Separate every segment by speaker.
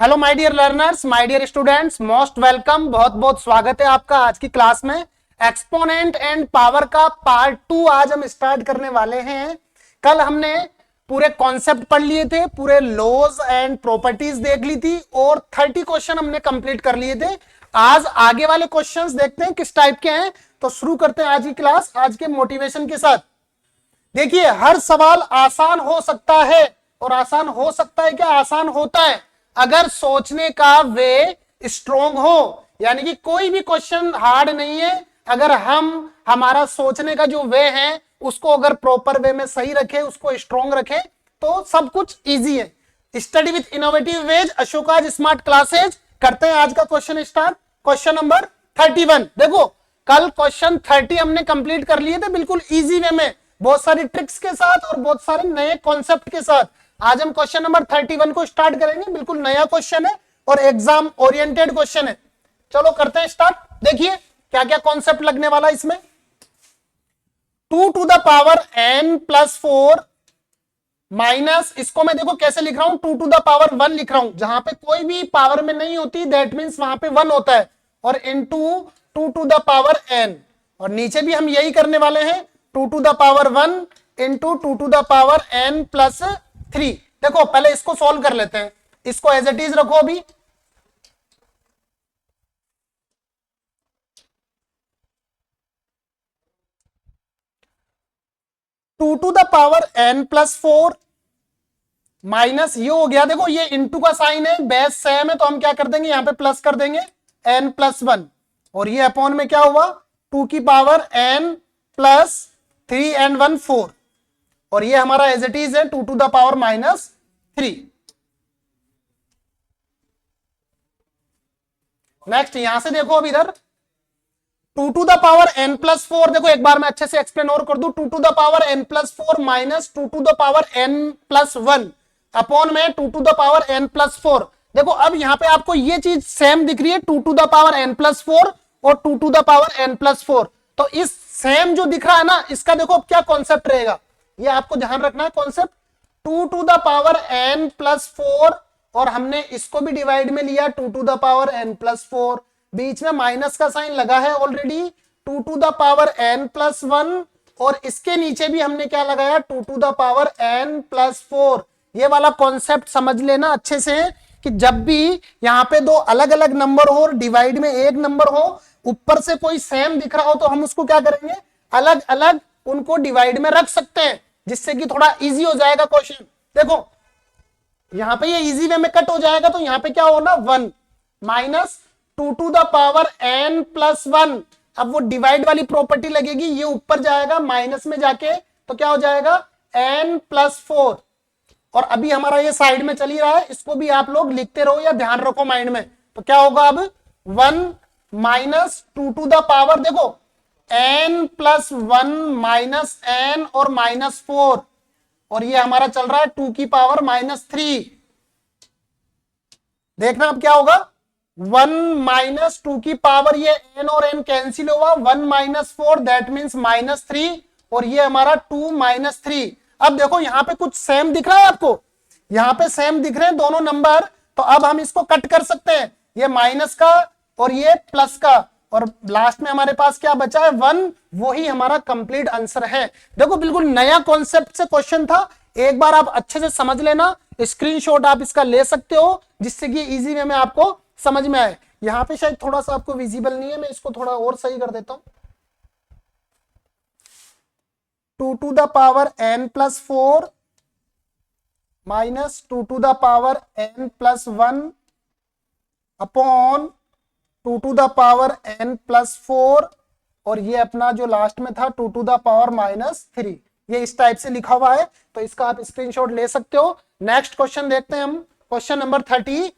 Speaker 1: Hello my dear learners, my dear students, most welcome. बहुत बहुत स्वागत है आपका आज की क्लास में। एक्सपोनेंट एंड पावर का पार्ट 2 आज हम स्टार्ट करने वाले हैं। कल हमने पूरे कॉन्सेप्ट पढ़ लिए थे, पूरे लॉज एंड प्रॉपर्टीज देख ली थी और 30 क्वेश्चन हमने कंप्लीट कर लिए थे। आज आगे वाले क्वेश्चंस देखते हैं किस टाइप के हैं। तो शुरू करते हैं आज की क्लास आज के मोटिवेशन के साथ। देखिए, हर सवाल आसान हो सकता है और आसान हो सकता है क्या, आसान होता है अगर सोचने का वे स्ट्रोंग हो। यानी कि कोई भी क्वेश्चन हार्ड नहीं है अगर हम हमारा सोचने का जो वे है उसको अगर प्रॉपर वे में सही रखे, उसको स्ट्रोंग रखे तो सब कुछ इजी है। Study with innovative veg, Ashoka's smart classes. करते हैं आज का क्वेश्चन स्टार्ट। Question number 31। देखो, कल क्वेश्चन 30 हमने कंप्लीट कर लिए थे बिल्कुल इजी वे में, बहुत सारी ट्रिक्स के साथ और बहुत सारे नए कॉन्सेप्ट के साथ। आज हम क्वेश्चन नंबर 31 को स्टार्ट करेंगे। बिल्कुल नया क्वेश्चन है और एग्जाम ओरिएंटेड क्वेश्चन है। चलो करते हैं स्टार्ट। देखिए क्या क्या कॉन्सेप्ट लगने वाला है इसमें। 2 to the power n plus 4 minus, इसको मैं देखो कैसे लिख रहा हूं, 2 to the power 1 लिख रहा हूं। जहां पे कोई भी पावर में नहीं होती दैट मींस वहां पे 1 होता है, और into 2 to the power n। और नीचे भी हम यही करने वाले हैं, 2 to the power 1 into 2 to the power n plus 3। देखो पहले इसको सॉल्व कर लेते हैं, इसको एज इट इज रखो अभी। Two to the power n plus 4 minus ये हो गया। देखो ये इंटू का साइन है, बेस सेम है तो हम क्या कर देंगे, यहां पे प्लस कर देंगे n प्लस 1, और ये अपॉन में क्या हुआ 2 की पावर n प्लस 3 and 1 4, और ये हमारा एज इट इज है 2 to the power minus 3। Next यहां से देखो अब इधर 2 to the power n plus 4। देखो एक बार मैं अच्छे से एक्सप्लेन और कर दूं, 2 to the power n plus 4 minus 2 to the power n plus 1 upon में 2 to the power n plus 4। देखो अब यहां पे आपको ये चीज सेम दिख रही है, 2 to the power n plus 4 और 2 to the power n plus 4। तो इस सेम जो दिख रहा है ना, इसका देखो अब क्या कॉन्सेप्ट रहेगा, ये आपको ध्यान रखना है concept. 2 to the power n plus 4 और हमने इसको भी डिवाइड में लिया 2 to the power n plus 4, बीच में माइनस का साइन लगा है already 2 to the power n plus 1, और इसके नीचे भी हमने क्या लगाया 2 to the power n plus 4। ये वाला कॉन्सेप्ट समझ लेना अच्छे से कि जब भी यहाँ पे दो अलग अलग नंबर हो और डिवाइड में एक नंबर हो, ऊपर से कोई सेम दिख रहा हो तो हम उसको क्या करेंगे, अलग अलग उनको डिवाइड में रख सकते हैं, जिससे कि थोड़ा इजी हो जाएगा क्वेश्चन। देखो यहां पे ये इजी वे में कट हो जाएगा तो यहां पे क्या होना 1 minus 2 to the power n plus 1। अब वो डिवाइड वाली प्रॉपर्टी लगेगी, ये ऊपर जाएगा माइनस में जाके तो क्या हो जाएगा n प्लस 4, और अभी हमारा ये साइड में चल ही रहा है, इसको भी आप लोग लिखते रहो या ध्यान रखो माइंड में। तो क्या होगा अब 1 माइनस 2 टू द पावर, देखो n प्लस 1 माइनस n और माइनस 4, और ये हमारा चल रहा है 2 की पावर माइनस 3। देखना अब क्या होगा 1 माइनस 2 की पावर, ये n और n कैंसिल हुआ, 1 माइनस 4 दैट मींस माइनस 3, और ये हमारा 2 माइनस 3। अब देखो यहां पे कुछ सेम दिख रहा है आपको, यहां पे सेम दिख रहे हैं दोनों नंबर, तो अब हम इसको कट कर सकते हैं, ये माइनस का और ये प्लस का, और लास्ट में हमारे पास क्या बचा है 1, वही हमारा कंप्लीट आंसर है। देखो बिल्कुल नया कॉन्सेप्ट से क्वेश्चन था, एक बार आप अच्छे से समझ लेना, स्क्रीनशॉट आप इसका ले सकते हो जिससे कि इजी वे में आपको समझ में आए। यहां पे शायद थोड़ा सा आपको विजिबल नहीं है, मैं इसको थोड़ा और सही कर देता हूं। 2 to the power n plus 4 minus 2 to the power n plus 1 upon 2 to the power n plus 4, और ये अपना जो लास्ट में था 2 टू द पावर माइनस 3। ये इस टाइप से लिखा हुआ है, तो इसका आप स्क्रीनशॉट ले सकते हो। नेक्स्ट क्वेश्चन देखते हैं हम, क्वेश्चन नंबर 32।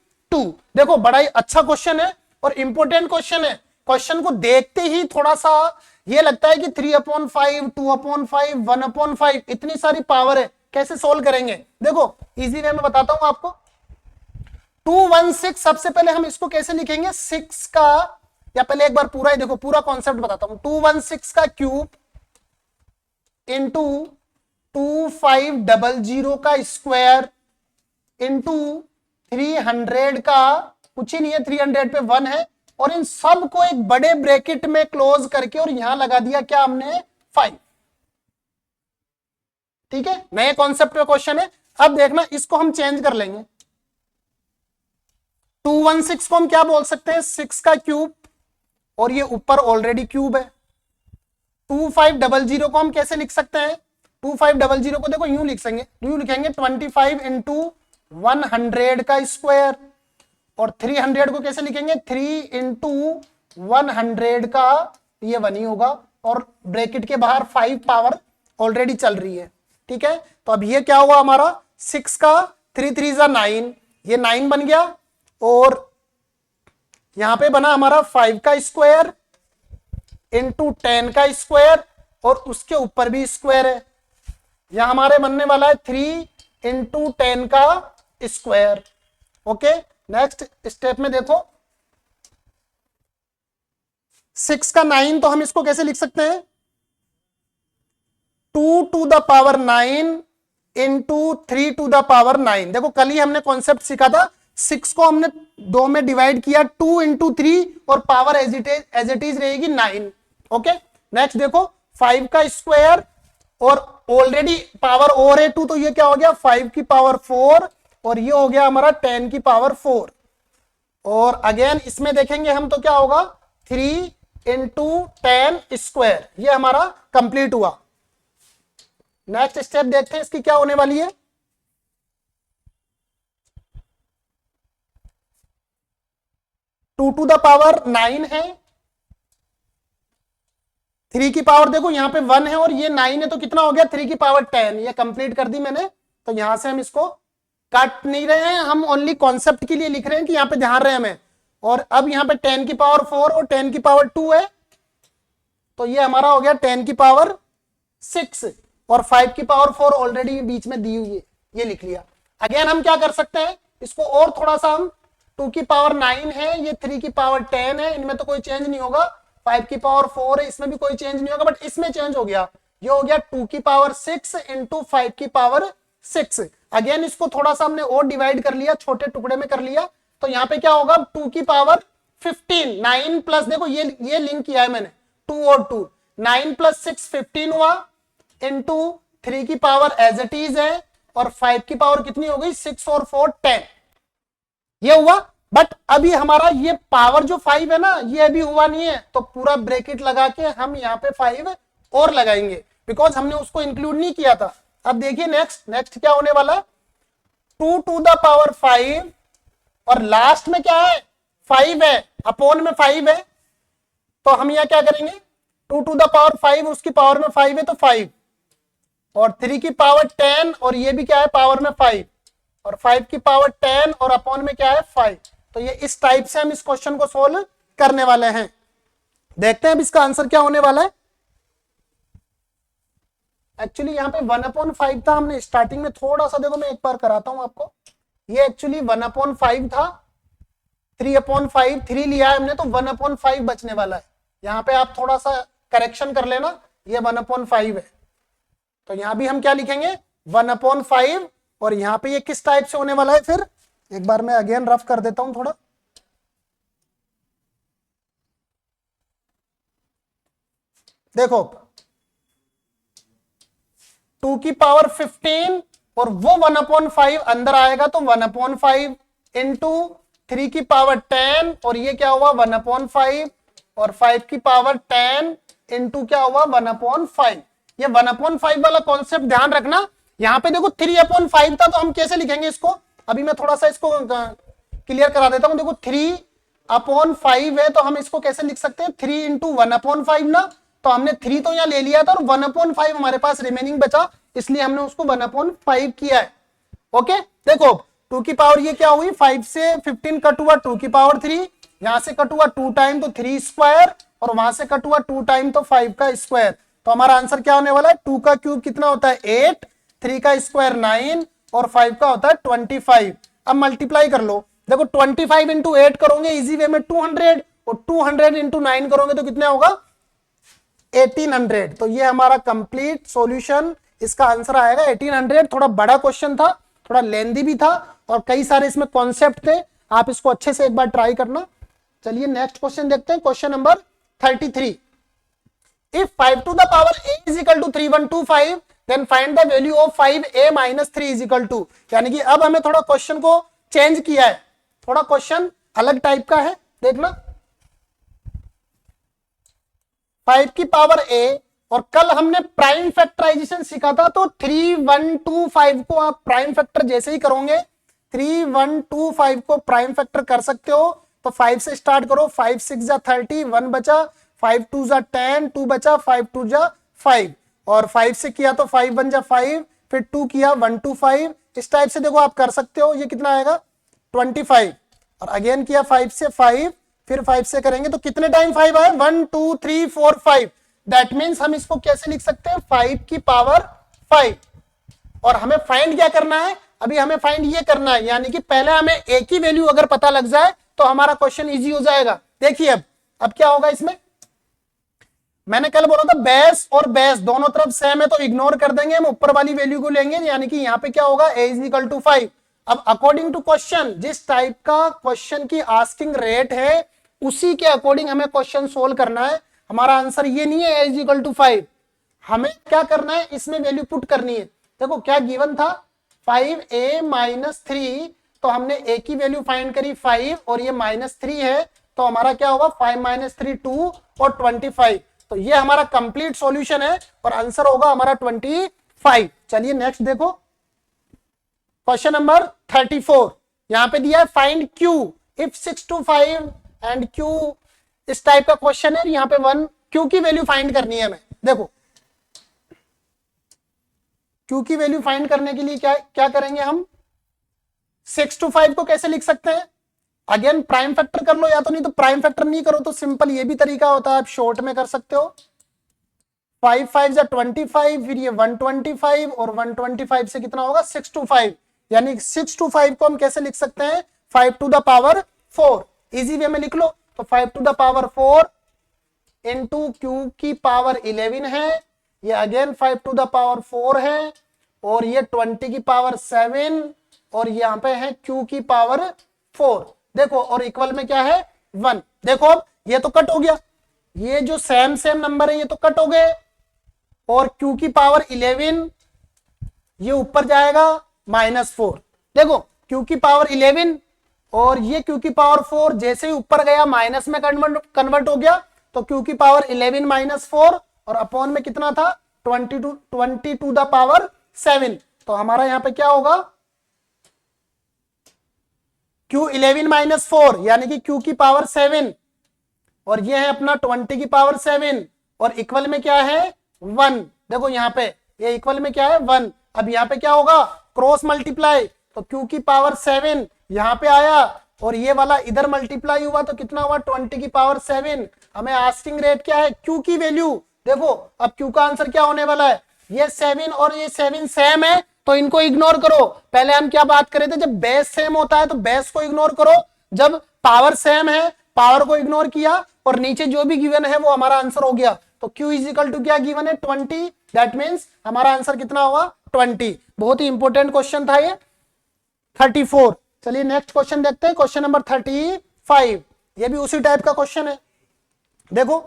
Speaker 1: देखो बड़ा ही अच्छा क्वेश्चन है और इंपॉर्टेंट क्वेश्चन है। क्वेश्चन को देखते ही थोड़ा सा ये लगता है कि 3/5, 2/5, 1/5, इतनी सारी पावर है, कैसे सोल्व करेंगे। देखो इजी वे में बताता हूं आपको। 216, सबसे पहले हम इसको कैसे लिखेंगे 6 का, या पहले एक बार पूरा ही देखो, पूरा कॉन्सेप्ट बताता हूं। 216 का क्यूब इंटू 2500 का स्क्वायर इंटू 300 का कुछ ही नहीं है, 300 पे 1 है, और इन सब को एक बड़े ब्रैकेट में क्लोज करके और यहां लगा दिया क्या हमने 5। ठीक है, नए कॉन्सेप्ट का क्वेश्चन है। अब देखना इसको हम चेंज कर लेंगे। 216 को हम क्या बोल सकते हैं, 6 का क्यूब, और ये ऊपर ऑलरेडी क्यूब है। 2500 को हम कैसे लिख सकते हैं, 2500 को देखो यूं लिखेंगे 25 इंटू 100 का स्क्वायर, और 300 को कैसे लिखेंगे 3 इंटू 100 का, ये 1 ही होगा, और ब्रैकेट के बाहर 5 पावर ऑलरेडी चल रही है। ठीक है, तो अब ये क्या हुआ हमारा 6 का 3 3 9, ये 9 बन गया, और यहां पे बना हमारा 5 का स्क्वायर इंटू 10 का स्क्वायर, और उसके ऊपर भी स्क्वायर है, यहां हमारे बनने वाला है 3 इंटू 10 का स्क्वायर। ओके, नेक्स्ट स्टेप में देखो 6 का 9, तो हम इसको कैसे लिख सकते हैं 2 to the power 9 into 3 to the power 9। देखो कल ही हमने कॉन्सेप्ट सीखा था, 6 को हमने 2 में डिवाइड किया, 2 इंटू 3, और पावर एज इट इज रहेगी 9। ओके, नेक्स्ट देखो 5 का स्क्वायर, और ऑलरेडी पावर और है 2, तो ये क्या हो गया 5 की पावर 4, और ये हो गया हमारा 10 की पावर 4, और अगेन इसमें देखेंगे हम तो क्या होगा 3 इंटू 10 स्क्वायर, ये हमारा कंप्लीट हुआ। नेक्स्ट स्टेप देखते हैं इसकी क्या होने वाली है। 2 टू द पावर 9 है, 3 की पावर देखो यहाँ पे 1 है और ये 9 है, तो कितना हो गया 3 की पावर 10, ये कंप्लीट कर दी मैंने। तो यहां से हम इसको काट नहीं रहे हैं, हम ओनली कॉन्सेप्ट के लिए लिख रहे हैं कि यहाँ पे ध्यान रहे हमें। और अब यहाँ पे 10 की पावर 4 और 10 की पावर 2 है, तो ये हमारा हो गया 10 की पावर 6, और 5 की पावर 4 ऑलरेडी बीच में दी हुई है, ये लिख लिया। अगेन हम क्या कर सकते हैं, इसको और थोड़ा सा हम 2 की पावर 9 है, ये 3 की पावर 10 है, इनमें तो कोई चेंज नहीं होगा। 5 की पावर 4 है, इसमें भी कोई चेंज नहीं होगा, बट इसमें चेंज हो गया, ये हो गया 2 की पावर 6 इंटू 5 की पावर 6। अगेन इसको थोड़ा सा हमने और डिवाइड कर लिया, छोटे टुकड़े में कर लिया, तो यहाँ पे क्या होगा 2 की पावर 15, 9 प्लस देखो ये लिंक किया है मैंने 2 और 2, 9 प्लस 6 15 हुआ, इंटू 3 की पावर एज इट इज है, और 5 की पावर कितनी हो गई 6 और 4 10, ये हुआ। बट अभी हमारा ये पावर जो 5 है ना, ये अभी हुआ नहीं है, तो पूरा ब्रैकेट लगा के हम यहाँ पे 5 और लगाएंगे, बिकॉज हमने उसको इंक्लूड नहीं किया था। अब देखिए नेक्स्ट क्या होने वाला है, 2 टू द पावर 5, और लास्ट में क्या है 5 है, अपोन में 5 है, तो हम यहाँ क्या करेंगे 2 टू द पावर 5, उसकी पावर में 5 है तो 5, और 3 की पावर 10, और ये भी क्या है पावर में 5, और 5 की पावर 10, और अपॉन में क्या है 5। तो ये इस टाइप से हम इस क्वेश्चन को सोल्व करने वाले हैं। देखते हैं अब इसका आंसर क्या होने वाला है। एक्चुअली यहाँ पे 1/5 था, हमने स्टार्टिंग में थोड़ा सा देखो, मैं एक बार कराता हूं आपको, ये एक्चुअली 1/5 था, 3/5 3 लिया है हमने, तो 1/5 बचने वाला है। यहाँ पे आप थोड़ा सा करेक्शन कर लेना, ये 1/5 है, तो यहां भी हम क्या लिखेंगे 1/5, और यहां पे ये किस टाइप से होने वाला है, फिर एक बार मैं अगेन रफ कर देता हूं थोड़ा। देखो 2 की पावर 15, और वो 1/5 अंदर आएगा, तो 1/5 इंटू 3 की पावर 10, और ये क्या हुआ 1/5, और 5 की पावर 10 इंटू क्या हुआ 1/5। ये 1/5 वाला कॉन्सेप्ट ध्यान रखना। यहां पे देखो 3/5 था, तो हम कैसे लिखेंगे इसको, अभी मैं थोड़ा सा इसको क्लियर करा देता हूं। देखो 3/5 है, तो हम इसको कैसे लिख सकते हैं 3 इंटू 1/5 ना, तो हमने 3 तो यहां ले लिया था, और 1/5 हमारे पास रिमेनिंग बचा, इसलिए हमने उसको 1/5 किया है। ओके, देखो 2 की पावर ये क्या हुई 5 से 15 कट हुआ 2 की पावर 3, यहां से कट हुआ 2 टाइम तो 3 स्क्वायर, और वहां से कट हुआ 2 टाइम तो 5 का स्क्वायर। तो हमारा आंसर क्या होने वाला है, 2 का क्यूब कितना होता है 8, 3 का स्क्वायर 9, और 5 का होता है 25। अब मल्टीप्लाई कर लो, देखो 25 इंटू 8 करोगे इजी वे में 200, और 200 इंटू 9 करोगे तो कितना होगा 1800। तो ये हमारा कंप्लीट सॉल्यूशन, इसका आंसर आएगा 1800। थोड़ा बड़ा क्वेश्चन था, थोड़ा लेंदी भी था, और कई सारे इसमें कॉन्सेप्ट थे, आप इसको अच्छे से एक बार ट्राई करना। चलिए नेक्स्ट क्वेश्चन देखते हैं, question number 33। If 5 to the power a is equal to 3125, then find the value of 5a minus 3 is equal to, यानी कि अब हमें थोड़ा क्वेश्चन को चेंज किया है, थोड़ा क्वेश्चन अलग टाइप का है, देखना। 5 की पावर a, और कल हमने प्राइम फैक्टराइजेशन सीखा था, तो 3125 को आप प्राइम फैक्टर जैसे ही करोगे 3125 को प्राइम फैक्टर कर सकते हो, तो 5 से स्टार्ट करो, 5 6 जा 30, 1 बचा, 5 2 जा 10, 2 बचा, 5 2 जा 5, और 5 से किया तो 5 1 जा 5, फिर 2 किया 1 2 5, इस टाइप से देखो आप कर सकते हो। ये कितना आएगा 25, और अगेन किया 5 से 5, फिर 5 से करेंगे तो कितने टाइम 5 आए, 1 2 3 4 5, दैट मीन्स हम इसको कैसे लिख सकते हैं 5 की पावर 5। और हमें फाइंड क्या करना है, अभी हमें फाइंड ये करना है, यानी कि पहले हमें ए की वैल्यू अगर पता लग जाए तो हमारा क्वेश्चन इजी हो जाएगा। देखिए अब क्या होगा इसमें, मैंने कल बोला था बेस और बेस दोनों तरफ सेम है तो इग्नोर कर देंगे, हम ऊपर वाली वैल्यू को लेंगे, यानी कि यहाँ पे क्या होगा a इज इक्वल टू 5। अब अकॉर्डिंग टू क्वेश्चन, जिस टाइप का क्वेश्चन की आस्किंग रेट है उसी के अकॉर्डिंग हमें क्वेश्चन सोल्व करना है। हमारा आंसर ये नहीं है a इज इक्वल टू 5, हमें क्या करना है इसमें वैल्यू पुट करनी है। देखो क्या गिवन था 5a माइनस 3, तो हमने a की वैल्यू फाइंड करी 5 और ये -3 है, तो हमारा क्या होगा 5 - 3 2 और 25, तो ये हमारा कंप्लीट सॉल्यूशन है और आंसर होगा हमारा 25। चलिए नेक्स्ट देखो, क्वेश्चन नंबर 34, यहां पे दिया है find q if 6 to 5 and q, इस टाइप का क्वेश्चन है। यहाँ पे 1 q की वैल्यू फाइंड करनी है हमें। देखो q की वैल्यू फाइंड करने के लिए क्या करेंगे हम, 6 to 5 को कैसे लिख सकते हैं, अगेन प्राइम फैक्टर कर लो, या तो नहीं तो प्राइम फैक्टर नहीं करो तो सिंपल ये भी तरीका होता है, आप शॉर्ट में कर सकते हो। 5 5 जा 25, फिर ये 125 और 125 से कितना होगा 6 to 5, यानी 6 to 5 को हम कैसे लिख सकते हैं 5 to the power 4, easy way में लिख लो, तो 5 to the power 4 into q की पावर 11 है, ये अगेन 5 to the power 4 है, और ये 20 की पावर 7, और यहाँ पे है q की पावर 4। देखो और इक्वल में क्या है 1। देखो अब ये तो कट हो गया, ये जो सेम नंबर है ये तो कट हो गए, और q की पावर 11 ये ऊपर जाएगा -4। देखो q की पावर 11 और ये q की पावर 4 जैसे ही ऊपर गया माइनस में कन्वर्ट हो गया, तो q की पावर 11 - 4 और अपॉन में कितना था 20 to the power 7, तो हमारा यहाँ पे क्या होगा q 11 - 4 यानी कि q की पावर 7, और ये है अपना 20 की पावर 7, और इक्वल में क्या है 1। देखो यहाँ पे ये इक्वल में क्या है 1। अब यहाँ पे क्या होगा क्रॉस मल्टीप्लाई, तो q की पावर 7 यहाँ पे आया और ये वाला इधर मल्टीप्लाई हुआ, तो कितना हुआ 20 की पावर 7। हमें आस्किंग रेट क्या है q की वैल्यू। देखो अब q का आंसर क्या होने वाला है, ये 7 और ये 7 सेम है तो इनको इग्नोर करो। पहले हम क्या बात कर रहे थे, जब बेस सेम होता है तो बेस को इग्नोर करो, जब पावर सेम है पावर को इग्नोर किया, और नीचे जो भी गिवन है वो हमारा आंसर हो गया। तो q इज इक्वल टू क्या गिवन है 20, दैट मीन्स हमारा आंसर कितना होगा 20। बहुत ही इंपॉर्टेंट क्वेश्चन था ये 34। चलिए नेक्स्ट क्वेश्चन देखते हैं, क्वेश्चन नंबर 35, ये भी उसी टाइप का क्वेश्चन है। देखो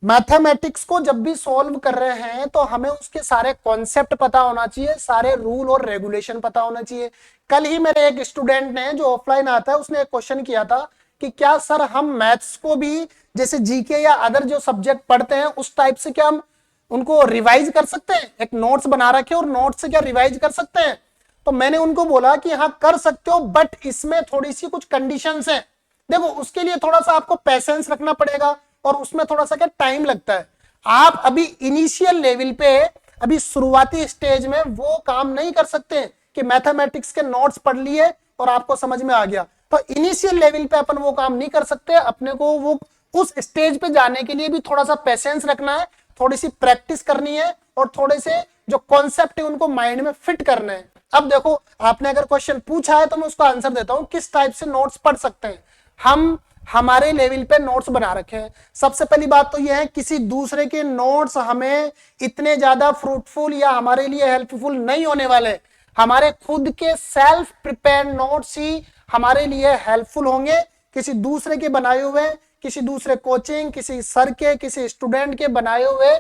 Speaker 1: मैथमेटिक्स को जब भी सॉल्व कर रहे हैं तो हमें उसके सारे कॉन्सेप्ट पता होना चाहिए, सारे रूल और रेगुलेशन पता होना चाहिए। कल ही मेरे एक स्टूडेंट ने जो ऑफलाइन आता है उसने एक क्वेश्चन किया था कि क्या सर हम मैथ्स को भी जैसे जीके या अदर जो सब्जेक्ट पढ़ते हैं उस टाइप से क्या हम उनको रिवाइज कर सकते हैं, एक नोट्स बना रखे और नोट्स से क्या रिवाइज कर सकते हैं। तो मैंने उनको बोला कि हाँ कर सकते हो, बट इसमें थोड़ी सी कुछ कंडीशंस हैं। देखो उसके लिए थोड़ा सा आपको पेशेंस रखना पड़ेगा और उसमें थोड़ा सा क्या टाइम लगता है। आप अभी इनिशियल लेवल पे, अभी शुरुआती स्टेज में वो काम नहीं कर सकते कि मैथमेटिक्स के नोट्स पढ़ लिए और आपको समझ में आ गया। तो इनिशियल लेवल पे अपन वो काम नहीं कर सकते, अपने को वो उस स्टेज पे जाने के लिए भी थोड़ा सा पेशेंस रखना है, थोड़ी सी प्रैक्टिस करनी है और थोड़े से जो कॉन्सेप्ट है उनको माइंड में फिट करना है। अब देखो आपने अगर क्वेश्चन पूछा है तो मैं उसका आंसर देता हूं, किस टाइप से नोट्स पढ़ सकते हैं हम। हमारे लेवल पे नोट्स बना रखे हैं। सबसे पहली बात तो यह है किसी दूसरे के नोट्स हमें इतने ज्यादा फ्रूटफुल या हमारे लिए हेल्पफुल नहीं होने वाले। हमारे खुद के सेल्फ प्रिपेयर नोट्स ही हमारे लिए हेल्पफुल होंगे। किसी दूसरे के बनाए हुए, किसी दूसरे कोचिंग, किसी सर के, किसी स्टूडेंट के बनाए हुए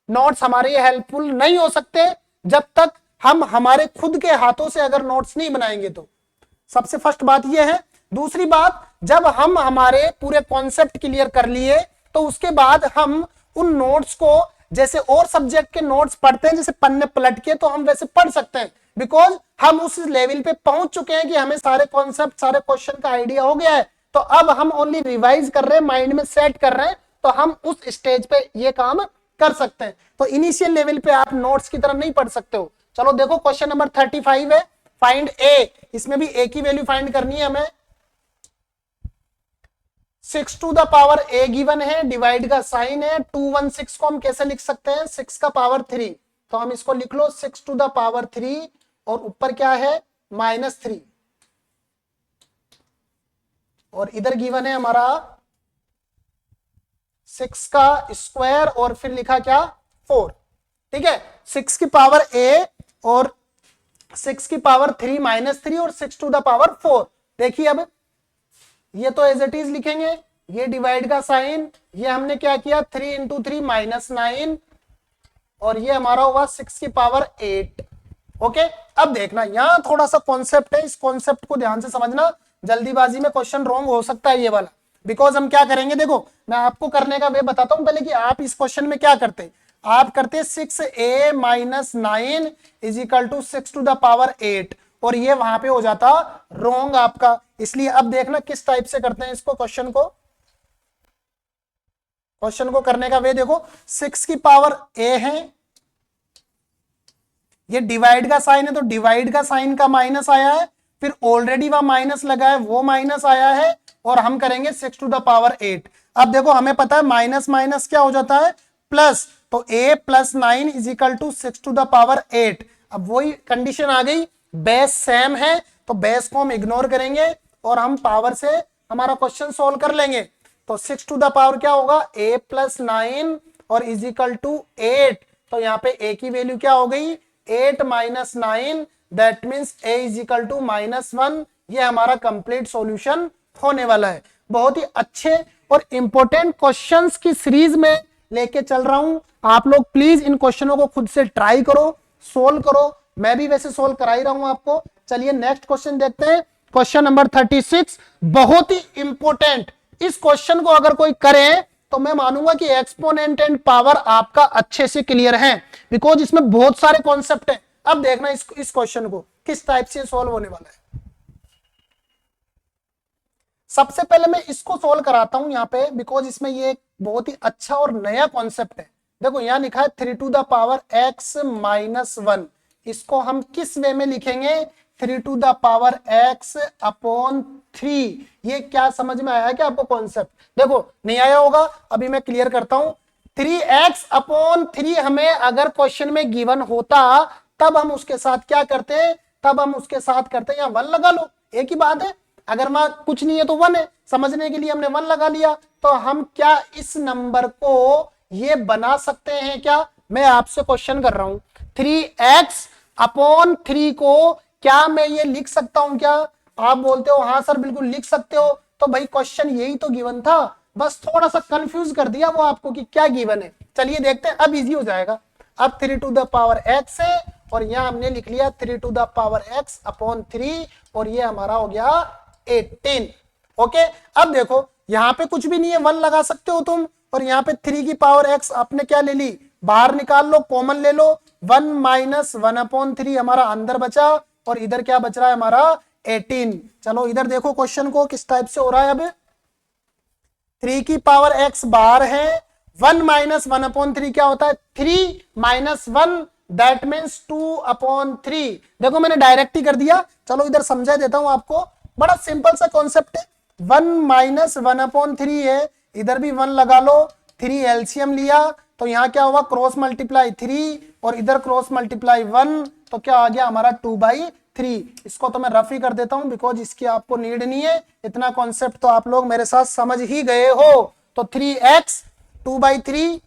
Speaker 1: नोट्स हमारे लिए हेल्पफुल नहीं हो सकते जब तक हम हमारे खुद के हाथों से अगर नोट्स नहीं बनाएंगे तो। सबसे फर्स्ट बात यह है। दूसरी बात, जब हम हमारे पूरे कॉन्सेप्ट क्लियर कर लिए तो उसके बाद हम उन नोट्स को जैसे और सब्जेक्ट के नोट्स पढ़ते हैं, जैसे पन्ने पलट के, तो हम वैसे पढ़ सकते हैं, बिकॉज हम उस लेवल पे पहुंच चुके हैं कि हमें सारे कॉन्सेप्ट, सारे क्वेश्चन का आइडिया हो गया है। तो अब हम ओनली रिवाइज कर रहे हैं, माइंड में सेट कर रहे हैं, तो हम उस स्टेज पे ये काम कर सकते हैं। तो इनिशियल लेवल पे आप नोट्स की तरह नहीं पढ़ सकते हो। चलो देखो, क्वेश्चन नंबर 35 है, फाइंड ए। इसमें भी ए की वैल्यू फाइंड करनी है हमें। 6 to the power A given है, डिवाइड का साइन है। 216 को हम कैसे लिख सकते हैं? 6 का पावर 3, तो हम इसको लिख लो 6 टू द पावर 3, और ऊपर क्या है? -3, और इधर गिवन है हमारा 6 का स्क्वायर, और फिर लिखा क्या? 4। ठीक है, 6 की पावर ए और 6 की पावर 3 -3 और 6 टू द पावर 4। देखिए अब ये तो एज इट इज लिखेंगे, ये डिवाइड का साइन, ये हमने क्या किया? 3 इंटू 3 -9, और ये हमारा हुआ 6 की पावर 8। ओके, अब देखना यहां थोड़ा सा कॉन्सेप्ट है, इस कॉन्सेप्ट को ध्यान से समझना। जल्दीबाजी में क्वेश्चन रॉन्ग हो सकता है ये वाला, बिकॉज हम क्या करेंगे, देखो मैं आपको करने का वे बताता हूं पहले कि आप इस क्वेश्चन में क्या करते। आप करते 6a - 9 = 6 टू द पावर 8, और ये वहां पे हो जाता रॉन्ग आपका। इसलिए अब देखना किस टाइप से करते हैं इसको, क्वेश्चन को करने का वे देखो। 6 की पावर a है, ये डिवाइड का साइन है, तो डिवाइड का साइन का माइनस आया है, फिर ऑलरेडी वह माइनस लगा है, वो माइनस आया है, और हम करेंगे 6 टू द पावर 8। अब देखो हमें पता है माइनस माइनस क्या हो जाता है? प्लस, तो a + 9 = 6 टू द पावर 8। अब वही कंडीशन आ गई, बेस सेम है, तो बेस को हम इग्नोर करेंगे और हम पावर से हमारा क्वेश्चन सोल्व कर लेंगे। तो 6 टू द पावर क्या होगा? a + 9 और = 8। तो यहाँ पे a की वैल्यू क्या हो गई? 8 - 9, दैट मीन्स a = -1। ये हमारा कंप्लीट सॉल्यूशन होने वाला है। बहुत ही अच्छे और इंपॉर्टेंट क्वेश्चंस की सीरीज में लेके चल रहा हूं। आप लोग प्लीज इन क्वेश्चनों को खुद से ट्राई करो, सोल्व करो। मैं भी वैसे सोल्व करा ही रहा हूं आपको। चलिए नेक्स्ट क्वेश्चन देखते हैं, क्वेश्चन नंबर 36। बहुत ही इंपॉर्टेंट, इस क्वेश्चन को अगर कोई करे तो मैं मानूंगा कि एक्सपोनेंट एंड पावर आपका अच्छे से क्लियर है, बिकॉज इसमें बहुत सारे कॉन्सेप्ट है। अब देखना इस क्वेश्चन को किस टाइप से सोल्व होने वाला है। सबसे पहले मैं इसको सोल्व कराता हूं यहाँ पे, बिकॉज इसमें ये एक बहुत ही अच्छा और नया कॉन्सेप्ट है। देखो यहाँ लिखा है 3 टू द पावर x - 1। इसको हम किस वे में लिखेंगे? 3 to the power x upon 3। ये क्या समझ में आया क्या आपको कॉन्सेप्ट? देखो नहीं आया होगा, अभी मैं क्लियर करता हूं। 3x अपॉन 3 हमें अगर क्वेश्चन में गिवन होता तब हम उसके साथ क्या करते हैं? तब हम उसके साथ करते हैं, यहाँ 1 लगा लो, एक ही बात है। अगर वहां कुछ नहीं है तो 1 है, समझने के लिए हमने 1 लगा लिया। तो हम क्या इस नंबर को ये बना सकते हैं क्या? मैं आपसे क्वेश्चन कर रहा हूं, 3x अपॉन 3 को क्या मैं ये लिख सकता हूं क्या? आप बोलते हो हाँ सर बिल्कुल लिख सकते हो। तो भाई क्वेश्चन यही तो गिवन था, बस थोड़ा सा कंफ्यूज कर दिया वो आपको कि क्या गिवन है। चलिए देखते हैं, अब इजी हो जाएगा। अब 3 टू द पावर x है, और यहां हमने लिख लिया 3 to the power x upon 3, और ये हमारा हो गया 18। ओके, अब देखो यहाँ पे कुछ भी नहीं है, 1 लगा सकते हो तुम, और यहाँ पे 3 की पावर x आपने क्या ले ली? बाहर निकाल लो, कॉमन ले लो। 1 - 1/3 हमारा अंदर बचा, और इधर क्या बच रहा है हमारा? 18। चलो इधर देखो क्वेश्चन को किस टाइप से हो रहा है। अब 3 की पावर x बाहर है, 1 - 1/3 क्या होता है? 3 - 1, दैट मीन्स 2/3। देखो मैंने डायरेक्ट ही कर दिया, चलो इधर समझा देता हूं आपको। बड़ा सिंपल सा कॉन्सेप्ट है। 1 - 1/3 है, इधर भी 1 लगा लो, 3 एलसीएम लिया, तो यहाँ क्या हुआ? क्रॉस मल्टीप्लाई 3, और इधर क्रॉस मल्टीप्लाई 1, तो क्या आ गया हमारा 2/3। इसको तो मैं रफ ही कर देता हूं, बिकॉज इसकी आपको नीड नहीं है, इतना कॉन्सेप्ट तो आप लोग मेरे साथ समझ ही गए हो। तो 3x 2/3,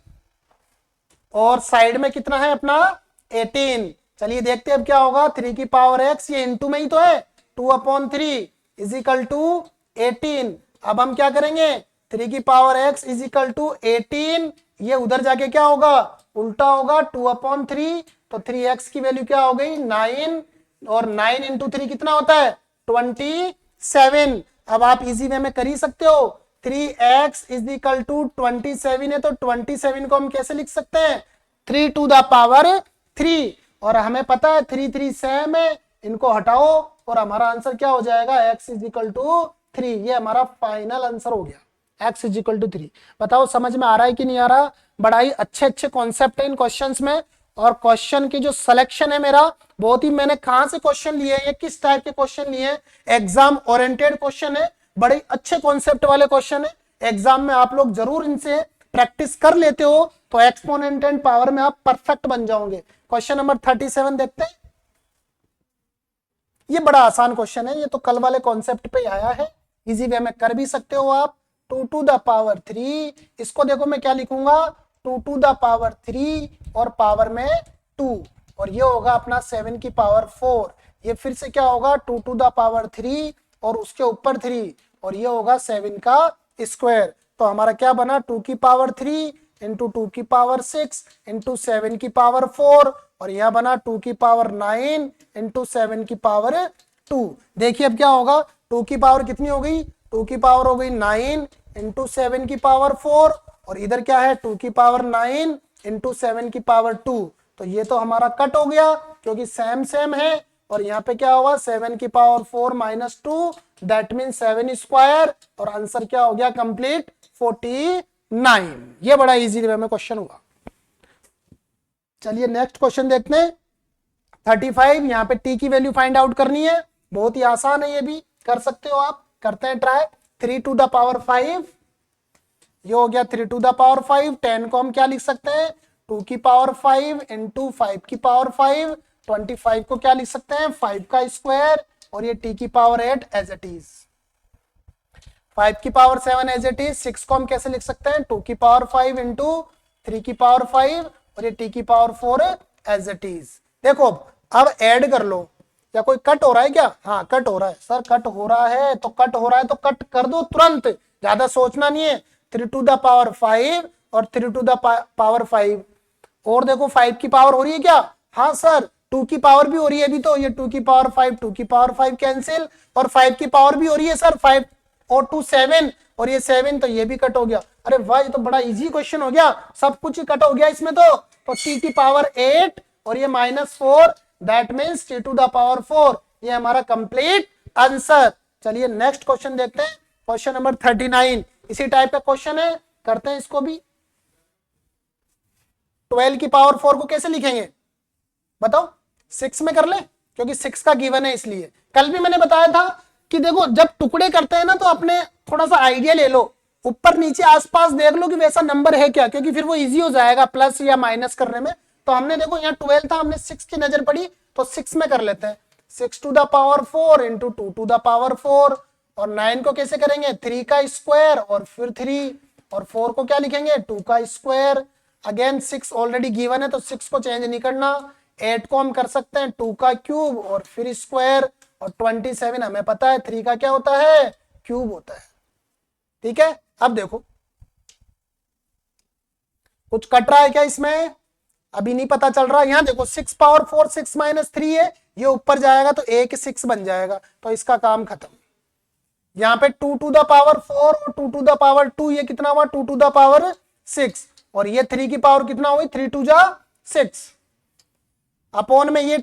Speaker 1: और साइड में कितना है अपना? 18। चलिए देखते हैं अब क्या होगा। 3 की पावर x, ये इंटू में ही तो है, 2/3 इज इक्वल टू 18। अब हम क्या करेंगे, 3 की power x is equal to 18, ये उधर जाके क्या होगा, उल्टा होगा, 2/3, तो 3x की वैल्यू क्या हो गई 9, और 9 इंटू 3 कितना होता है 27। अब आप इजी वे में कर ही सकते हो, 3x इज इक्वल टू 27 है, तो 27 को हम कैसे लिख सकते हैं 3 टू द पावर 3, और हमें पता है 3 3 सेम है, इनको हटाओ और हमारा आंसर क्या हो जाएगा x इज इक्वल टू 3। ये हमारा फाइनल आंसर हो गया, x इज इक्वल टू 3। बताओ समझ में आ रहा है कि नहीं आ रहा। बड़ा ही अच्छे अच्छे कॉन्सेप्ट है इन क्वेश्चंस में, और क्वेश्चन की जो सिलेक्शन है मेरा बहुत ही, मैंने कहां से क्वेश्चन लिए हैं, किस टाइप के क्वेश्चन लिए हैं, एग्जाम ओरिएंटेड क्वेश्चन है, बड़े अच्छे कॉन्सेप्ट वाले क्वेश्चन है। एग्जाम में आप लोग जरूर इनसे प्रैक्टिस कर लेते हो तो एक्सपोनेंट एंड पावर में आप परफेक्ट बन जाओगे। क्वेश्चन नंबर 37 देखते हैं। ये बड़ा आसान क्वेश्चन है, ये तो कल वाले कॉन्सेप्ट पे आया है, इजी वे में कर भी सकते हो आप। 2 टू द पावर 3, इसको देखो मैं क्या लिखूंगा 2 टू द पावर 3 और पावर में 2, और ये होगा अपना 7 की पावर 4। ये फिर से क्या होगा 2 टू द पावर 3 और उसके ऊपर 3, और ये होगा 7 का स्क्वायर। तो हमारा क्या बना 2 की पावर 3 इंटू 2 की पावर 6 इंटू 7 की पावर 4, और यह बना 2 की पावर 9 इंटू 7 की पावर 2। देखिए अब क्या होगा, 2 की पावर कितनी हो गई, 2 की पावर हो गई 9 इंटू 7 की पावर 4, और इधर क्या है 2 की पावर 9 इंटू 7 की पावर 2। तो ये तो हमारा कट हो गया क्योंकि सेम सेम है, और यहाँ पे क्या होगा 7 की power 4 minus 2, that mean 7 square, और आंसर क्या हो गया कंप्लीट 49। ये बड़ा इजी वे में क्वेश्चन हुआ। चलिए नेक्स्ट क्वेश्चन देखते हैं 35। यहाँ पे t की वैल्यू फाइंड आउट करनी है, बहुत ही आसान है, ये भी कर सकते हो आप। करते हैं ट्राई। 3 टू द पावर 5, ये हो गया 3 टू द पावर 5। 10 को हम क्या लिख सकते हैं 2 की पावर 5 इंटू 5 की पावर 5। 25 को क्या लिख सकते हैं 5 का स्क्वायर, और ये t की पावर 8 एज इट इज। 5 की पावर 7 एज इट इज। 6 को हम कैसे लिख सकते हैं 2 की पावर 5 इंटू 3 की पावर 5, और ये t की पावर 4 एज इट इज। देखो अब ऐड कर लो, या कोई कट हो रहा है क्या, हाँ कट हो रहा है सर, कट हो रहा है तो कट हो रहा है तो कट कर दो तुरंत, ज्यादा सोचना नहीं है। 3 टू द पावर 5 और 3 टू द पावर 5, और देखो 5 की पावर हो रही है क्या, हाँ सर 2 की पावर भी हो रही है अभी, तो ये 2 की पावर 5, 2 की पावर 5 कैंसिल, और 5 की पावर भी हो रही है सर, 5 और 2 7, और ये 7, तो ये भी कट हो गया। अरे वाह ये तो बड़ा इजी क्वेश्चन हो गया, सब कुछ ही कट हो गया इसमें तो t की पावर 8 और ये -4, that means t to the power 4। ये हमारा कंप्लीट आंसर। चलिए नेक्स्ट क्वेश्चन देखते हैं, क्वेश्चन नंबर 39। इसी टाइप का क्वेश्चन है, करते हैं इसको भी। 12 की पावर 4 को कैसे लिखेंगे बताओ, 6 में कर ले क्योंकि 6 का गिवन है इसलिए। कल भी मैंने बताया था कि देखो जब टुकड़े करते हैं ना तो अपने थोड़ा सा आइडिया ले लो, ऊपर नीचे आसपास देख लो कि वैसा नंबर है क्या, क्योंकि फिर वो इजी हो जाएगा प्लस या माइनस करने में। तो हमने देखो यहाँ 12 था, हमने 6 की नजर पड़ी तो 6 में कर लेते हैं। 6 to the power 4 into 2 to the power 4, और 9 को कैसे करेंगे 3 का स्क्वायर और फिर 3, और 4 को क्या लिखेंगे 2 का स्क्वायर। अगेन 6 ऑलरेडी गिवन है तो 6 को चेंज नहीं करना। 8 को हम कर सकते हैं 2 का क्यूब और फिर स्क्वायर, और 27 हमें पता है 3 का क्या होता है क्यूब होता है। ठीक है, अब देखो कुछ कट रहा है क्या इसमें, अभी नहीं पता चल रहा। यहाँ देखो 6 पावर 4 6 माइनस 3 है, ये ऊपर जाएगा तो 1 6 बन जाएगा, तो इसका काम खत्म। यहाँ पे 2 टू द पावर 4 और 2 टू द पावर 2, ये कितना हुआ 2 टू द पावर 6, और ये 3 की पावर कितना हुई 3 टू जा 6, अपॉन में ये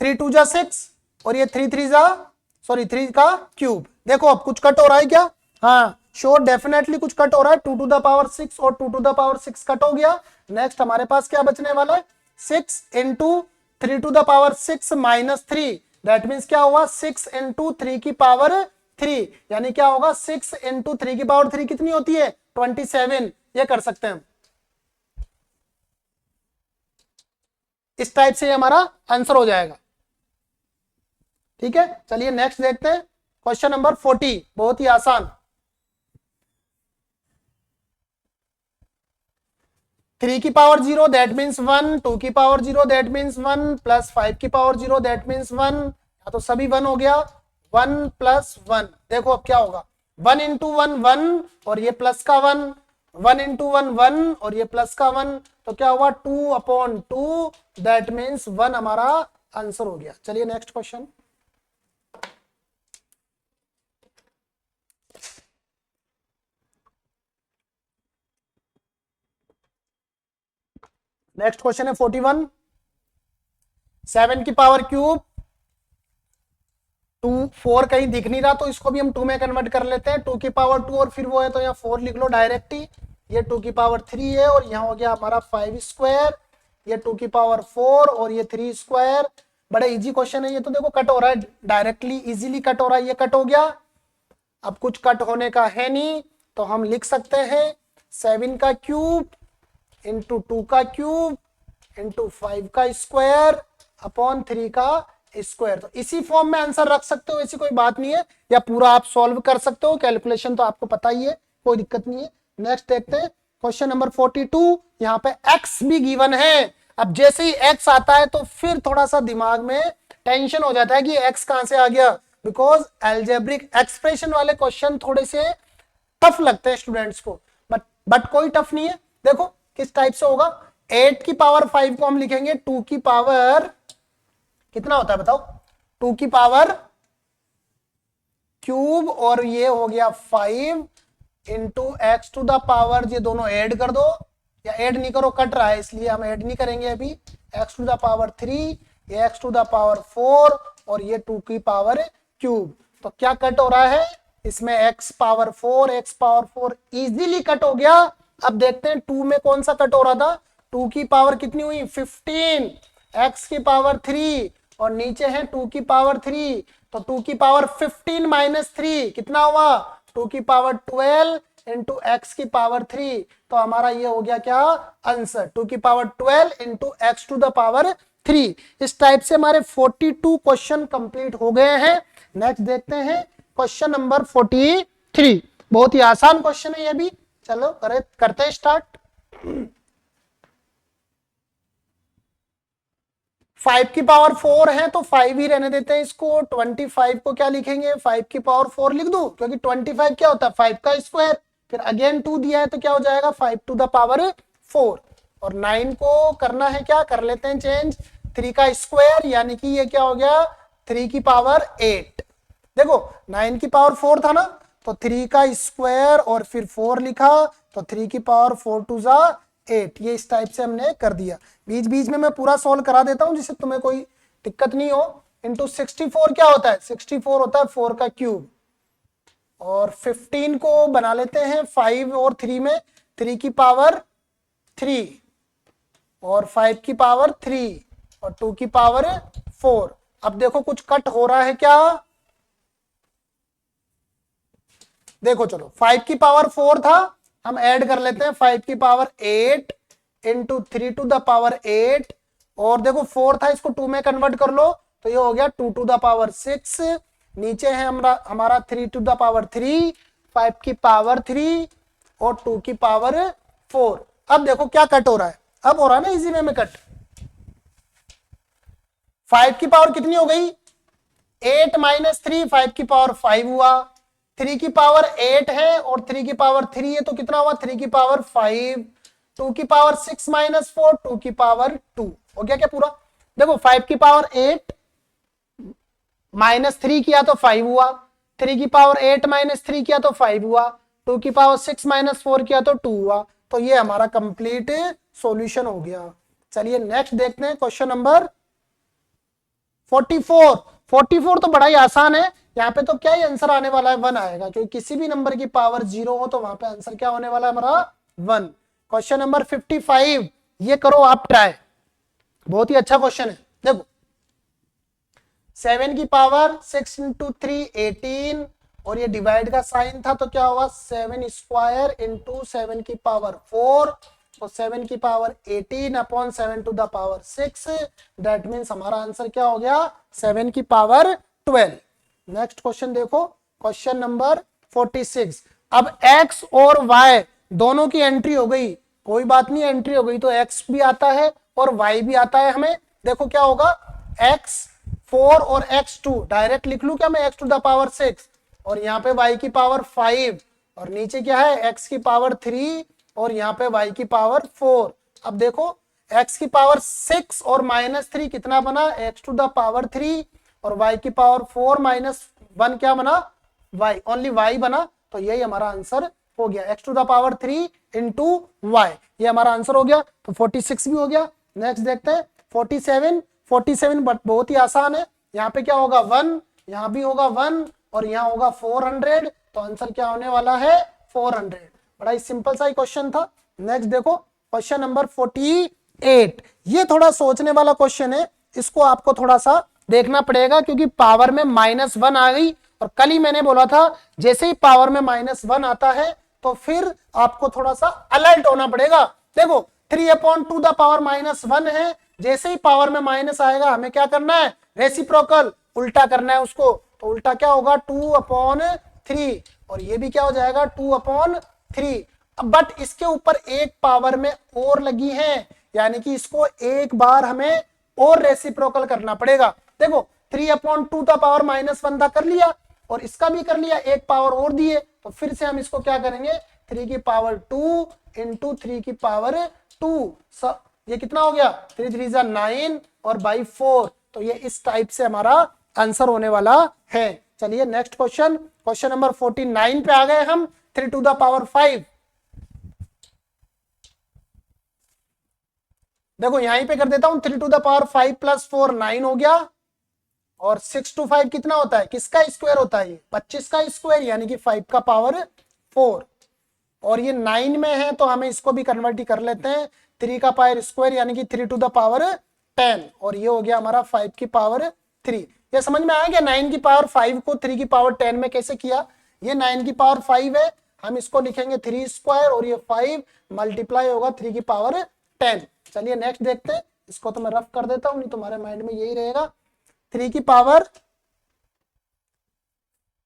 Speaker 1: 3 टू जा 6 और ये 3 का क्यूब। देखो अब कुछ कट हो रहा है क्या, हाँ श्योर डेफिनेटली कुछ कट हो रहा है। 2 टू द पावर 6 और 2 टू द पावर 6 कट हो गया। नेक्स्ट हमारे पास क्या बचने वाला है 6 into 3 to the power 6 minus 3, that means क्या हुआ 6 इंटू 3 की पावर 3, यानी क्या होगा 6 इंटू 3 की पावर 3 कितनी होती है 27। ये कर सकते हैं, इस टाइप से हमारा आंसर हो जाएगा। ठीक है, चलिए नेक्स्ट देखते हैं क्वेश्चन नंबर 40, बहुत ही आसान। 3 की पावर 0 दैट मीन्स 1, 2 की पावर 0 दैट मीन्स 1, प्लस 5 की पावर 0 दैट मीन्स 1, या तो सभी 1 हो गया, 1 प्लस 1। देखो अब क्या होगा, 1 इंटू 1 1 और ये प्लस का 1, 1 इंटू 1 1 और ये प्लस का 1, तो क्या हुआ 2/2 दैट मीन्स 1 हमारा आंसर हो गया। चलिए नेक्स्ट क्वेश्चन। नेक्स्ट क्वेश्चन है 41, 7 की पावर क्यूब 2, 4 कहीं दिख नहीं रहा तो इसको भी हम 2 में कन्वर्ट कर लेते हैं, 2 की पावर 2 और फिर वो है तो यहाँ 4 लिख लो डायरेक्ट ही, ये 2 की पावर 3 है और यहाँ हो गया हमारा 5 स्क्वायर, ये 2 की पावर 4 और ये 3 स्क्वायर। बड़ा इजी क्वेश्चन है ये तो, देखो कट हो रहा है डायरेक्टली, इजीली कट हो रहा है, ये कट हो गया। अब कुछ कट होने का है नहीं तो हम लिख सकते हैं 7 का क्यूब इंटू 2 का क्यूब इंटू 5 का स्क्वायर अपॉन 3 का स्क्वायर। तो इसी फॉर्म में आंसर रख सकते हो, ऐसी कोई बात नहीं है, या पूरा आप सॉल्व कर सकते हो, कैलकुलेशन तो आपको पता ही है, कोई दिक्कत नहीं है। नेक्स्ट देखते हैं क्वेश्चन नंबर 42, यहाँ पे x भी गिवन है। अब जैसे ही x आता है तो फिर थोड़ा सा दिमाग में टेंशन हो जाता है कि x कहां से आ गया, बिकॉज एल्जेब्रिक एक्सप्रेशन वाले क्वेश्चन थोड़े से टफ लगते हैं स्टूडेंट्स को, बट कोई टफ नहीं है। देखो किस टाइप से होगा, 8 की पावर 5 को हम लिखेंगे 2 की पावर कितना होता है बताओ, 2 की पावर क्यूब और ये हो गया 5 into X to the power, ये दोनों ऐड कर दो, या ऐड नहीं करो कट रहा है इसलिए हम ऐड नहीं करेंगे अभी, एक्स टू द पावर 3, ये एक्स टू द पावर 4 और ये 2 की पावर क्यूब। तो क्या कट हो रहा है इसमें, x power 4, x power 4 easily cut हो गया। अब देखते हैं 2 में कौन सा कट हो रहा था, 2 की पावर कितनी हुई 15, x की पावर 3 और नीचे है 2 की पावर 3, तो 2 की पावर 15 माइनस 3 कितना हुआ 2 की पावर 12 इंटू एक्स की पावर 3, तो हमारा ये हो गया क्या आंसर, 2 की power 12 into X to the power 3। इस टाइप से हमारे 42 क्वेश्चन कंप्लीट हो गए हैं। नेक्स्ट देखते हैं क्वेश्चन नंबर 43, बहुत ही आसान क्वेश्चन है ये भी, चलो करते हैं स्टार्ट। 5 की पावर 4 है तो 5 ही रहने देते हैं इसको, 25 को क्या लिखेंगे 5 की पावर 4 लिख दूं, क्योंकि 25 क्या होता है 5 का स्क्वायर, फिर अगेन 2 दिया है तो क्या हो जाएगा 5 टू द पावर 4, और 9 को करना है क्या, कर लेते हैं चेंज, 3 का स्क्वायर यानी कि ये क्या हो गया 3 की पावर 8। देखो 9 की पावर 4 था ना, तो 3 का स्क्वायर और फिर 4 लिखा, तो 3 की पावर 4 टू जा 8, ये इस टाइप से हमने कर दिया। बीच बीच में मैं पूरा सॉल्व करा देता हूं जिससे तुम्हें कोई दिक्कत नहीं हो। इंटू 64 क्या होता है, 64 होता है 4 का क्यूब, और 15 को बना लेते हैं 5 और 3 में, 3 की पावर 3 और 5 की पावर 3 और 2 की पावर 4। अब देखो कुछ कट हो रहा है क्या, देखो चलो 5 की पावर 4 था, हम ऐड कर लेते हैं 5 की power 8 into 3 to the power 8, और देखो 4 था इसको 2 में कन्वर्ट कर लो तो ये हो गया 2 टू द पावर 6, नीचे है हमारा 3 टू द पावर 3, 5 की पावर 3 और 2 की पावर 4। अब देखो क्या कट हो रहा है, अब हो रहा है ना इजी वे में कट, 5 की पावर कितनी हो गई 8 माइनस 3, 5 की पावर 5 हुआ, 3 की पावर 8 है और 3 की पावर 3 है तो कितना हुआ 3 की पावर 5, 2 की पावर 6 माइनस 4, 2 की पावर 2 हो गया क्या पूरा। देखो 5 की पावर 8 माइनस 3 किया तो 5 हुआ, 3 की पावर 8 माइनस 3 किया तो 5 हुआ, 2 की पावर 6 माइनस 4 किया तो 2 हुआ, तो ये हमारा कंप्लीट सॉल्यूशन हो गया। चलिए नेक्स्ट देखते हैं क्वेश्चन नंबर 44। 44 तो बड़ा ही आसान है, यहाँ पे तो क्या ही आंसर आने वाला है 1 आएगा, क्योंकि किसी भी नंबर की पावर 0 हो तो वहां पे आंसर क्या होने वाला है हमारा 1। क्वेश्चन नंबर 55, ये करो आप ट्राई, बहुत ही अच्छा क्वेश्चन है। देखो 7 की पावर 6 इंटू 3 18, और ये डिवाइड का साइन था तो क्या हुआ 7 स्क्वायर इंटू 7 की पावर 4, तो 7 की power 18 upon 7 to the power 6, that means हमारा आंसर क्या हो गया 7 की पावर 12। नेक्स्ट क्वेश्चन देखो क्वेश्चन नंबर 46। अब x और y दोनों की एंट्री हो गई, कोई बात नहीं, एंट्री हो गई तो x भी आता है और y भी आता है हमें। देखो क्या होगा, x4 और x2 डायरेक्ट लिख लूं क्या मैं, x to the power 6 और यहाँ पे y की पावर 5 और नीचे क्या है x की पावर 3 और यहाँ पे y की पावर 4। अब देखो x की पावर 6 और -3 कितना बना, x to the power 3 और y की पावर 4 -1 क्या बना, y, ओनली y बना। तो यही हमारा आंसर हो गया, x to the power 3 into y, ये हमारा आंसर हो गया। तो 46 भी हो गया। नेक्स्ट देखते हैं 47 बट बहुत ही आसान है। यहाँ पे क्या होगा 1, यहाँ भी होगा 1 और यहाँ होगा 400, तो आंसर क्या होने वाला है 400। बड़ा ही सिंपल सा ही क्वेश्चन था। नेक्स्ट देखो क्वेश्चन नंबर 48, ये थोड़ा सोचने वाला क्वेश्चन है, इसको आपको थोड़ा सा देखना पड़ेगा क्योंकि पावर में -1 आ गई और कल ही मैंने बोला था जैसे ही पावर में -1 आता है तो फिर आपको थोड़ा सा अलर्ट होना पड़ेगा। देखो 3/2 द पावर -1 है, जैसे ही पावर में माइनस आएगा हमें क्या करना है, रेसिप्रोकल उल्टा करना है उसको। तो उल्टा क्या होगा 2/3 और ये भी क्या हो जाएगा 2/3। बट इसके ऊपर एक पावर में और लगी है, यानी कि इसको एक बार हमें और रेसिप्रोकल करना पड़ेगा। देखो 3/2 द पावर -1 था, कर लिया और इसका भी कर लिया, एक पावर और दिए, तो फिर से हम इसको क्या करेंगे 3 की पावर 2 इंटू 3 की पावर 2। ये कितना हो गया 3 3 जा 9 और बाई 4। तो ये इस टाइप से हमारा आंसर होने वाला है। चलिए नेक्स्ट क्वेश्चन, क्वेश्चन नंबर 49 पे आ गए हम। 3 to the power 5, देखो यहीं पे कर देता हूं 3 to the power 5 + 4 9 हो गया और 6 to 5 कितना होता है, किसका स्क्वायर होता है, 25 का स्क्वायर यानी कि 5 का पावर 4 और ये 9 में है तो हमें इसको भी कन्वर्ट कर लेते हैं 3 का पावर स्क्वायर यानी कि 3 to the power 10 और ये हो गया हमारा 5 की पावर 3। ये समझ में आया क्या 9 की पावर 5 को 3 की पावर 10 में कैसे किया। ये 9 की पावर 5 है, हम इसको लिखेंगे 3 स्क्वायर और ये 5 मल्टीप्लाई होगा 3 की पावर 10। चलिए नेक्स्ट देखते हैं, इसको तो मैं रफ कर देता हूं नहीं तुम्हारे माइंड में यही रहेगा। 3 की पावर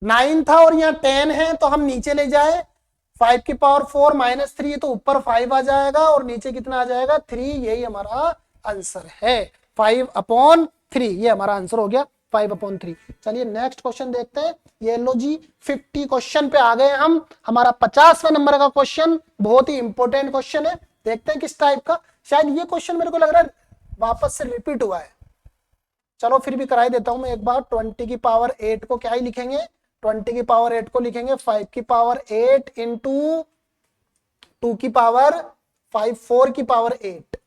Speaker 1: 9 था और यहाँ 10 है तो हम नीचे ले जाए 5 की पावर 4 -3 तो ऊपर 5 आ जाएगा और नीचे कितना आ जाएगा 3। यही हमारा आंसर है 5/3, ये हमारा आंसर हो गया 5/3। चलिए नेक्स्ट क्वेश्चन देखते हैं। ये लो जी 50 क्वेश्चन पे आ गए हम, हमारा 50वां नंबर का क्वेश्चन बहुत ही इंपॉर्टेंट क्वेश्चन है। देखते हैं किस टाइप का, शायद ये क्वेश्चन मेरे को लग रहा है वापस से रिपीट हुआ है। चलो फिर भी कराई देता हूं मैं एक बार। 20 की पावर 8 को क्या ही लिखेंगे, 20 की पावर 8 को लिखेंगे 5 की पावर 8 इंटू 2 की पावर 5 4 की पावर 8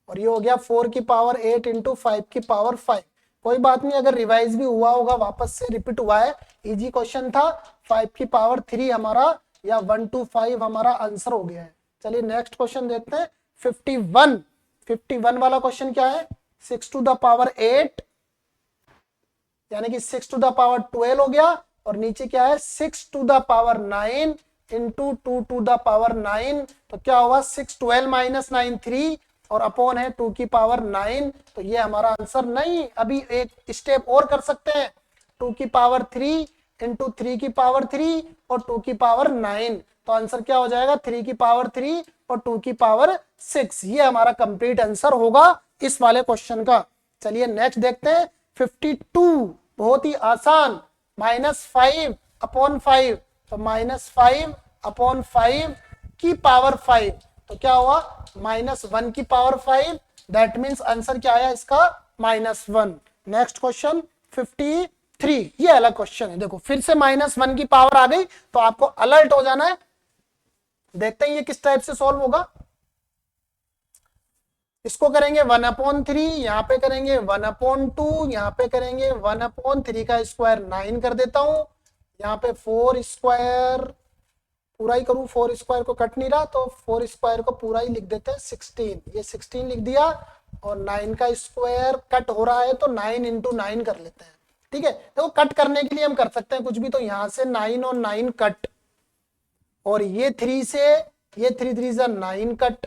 Speaker 1: और ये हो गया 4 की पावर 8 इंटू 5 की पावर 5। कोई बात नहीं, अगर रिवाइज भी हुआ होगा वापस से रिपीट हुआ है, इजी क्वेश्चन था। 5 की पावर 3 हमारा या 1 to 5 हमारा आंसर हो गया है। चलिए नेक्स्ट क्वेश्चन देखते हैं 51 वाला क्वेश्चन क्या है, 6 to the power 8 यानी कि 6 to the power 12 हो गया और नीचे क्या है 6 to the power 9 into 2 to the power 9। तो क्या होगा 6 12 -9 3 और अपॉन है 2 की पावर 9। तो ये हमारा आंसर नहीं, अभी एक स्टेप और कर सकते हैं 2 की पावर 3 इंटू 3 की पावर 3 और 2 की पावर 9। तो आंसर क्या हो जाएगा 3 की पावर 3 और 2 की पावर 6। ये हमारा कंप्लीट आंसर होगा इस वाले क्वेश्चन का। चलिए नेक्स्ट देखते हैं 52, बहुत ही आसान, -5/5 तो -5/5 की पावर 5 तो क्या हुआ -1 की पावर 5, दैट मीन्स आंसर क्या आया इसका -1। नेक्स्ट क्वेश्चन 53, ये अलग क्वेश्चन है। देखो फिर से -1 की पावर आ गई तो आपको अलर्ट हो जाना है। देखते हैं ये किस टाइप से सॉल्व होगा। इसको करेंगे 1/3, यहाँ पे करेंगे 1/2, यहाँ पे करेंगे 1/3 का स्क्वायर 9 कर देता हूं। यहाँ पे 4 स्क्वायर पूरा ही करूं, 4 स्क्वायर को कट नहीं रहा तो 4 स्क्वायर को पूरा ही लिख देते हैं 16। ये 16 लिख दिया और 9 का स्क्वायर कट हो रहा है तो 9 इंटू 9 कर लेते हैं। ठीक है, देखो कट करने के लिए हम कर सकते हैं कुछ भी, तो यहाँ से 9 और 9 कट और ये 3 से ये 3 3 जा 9 कट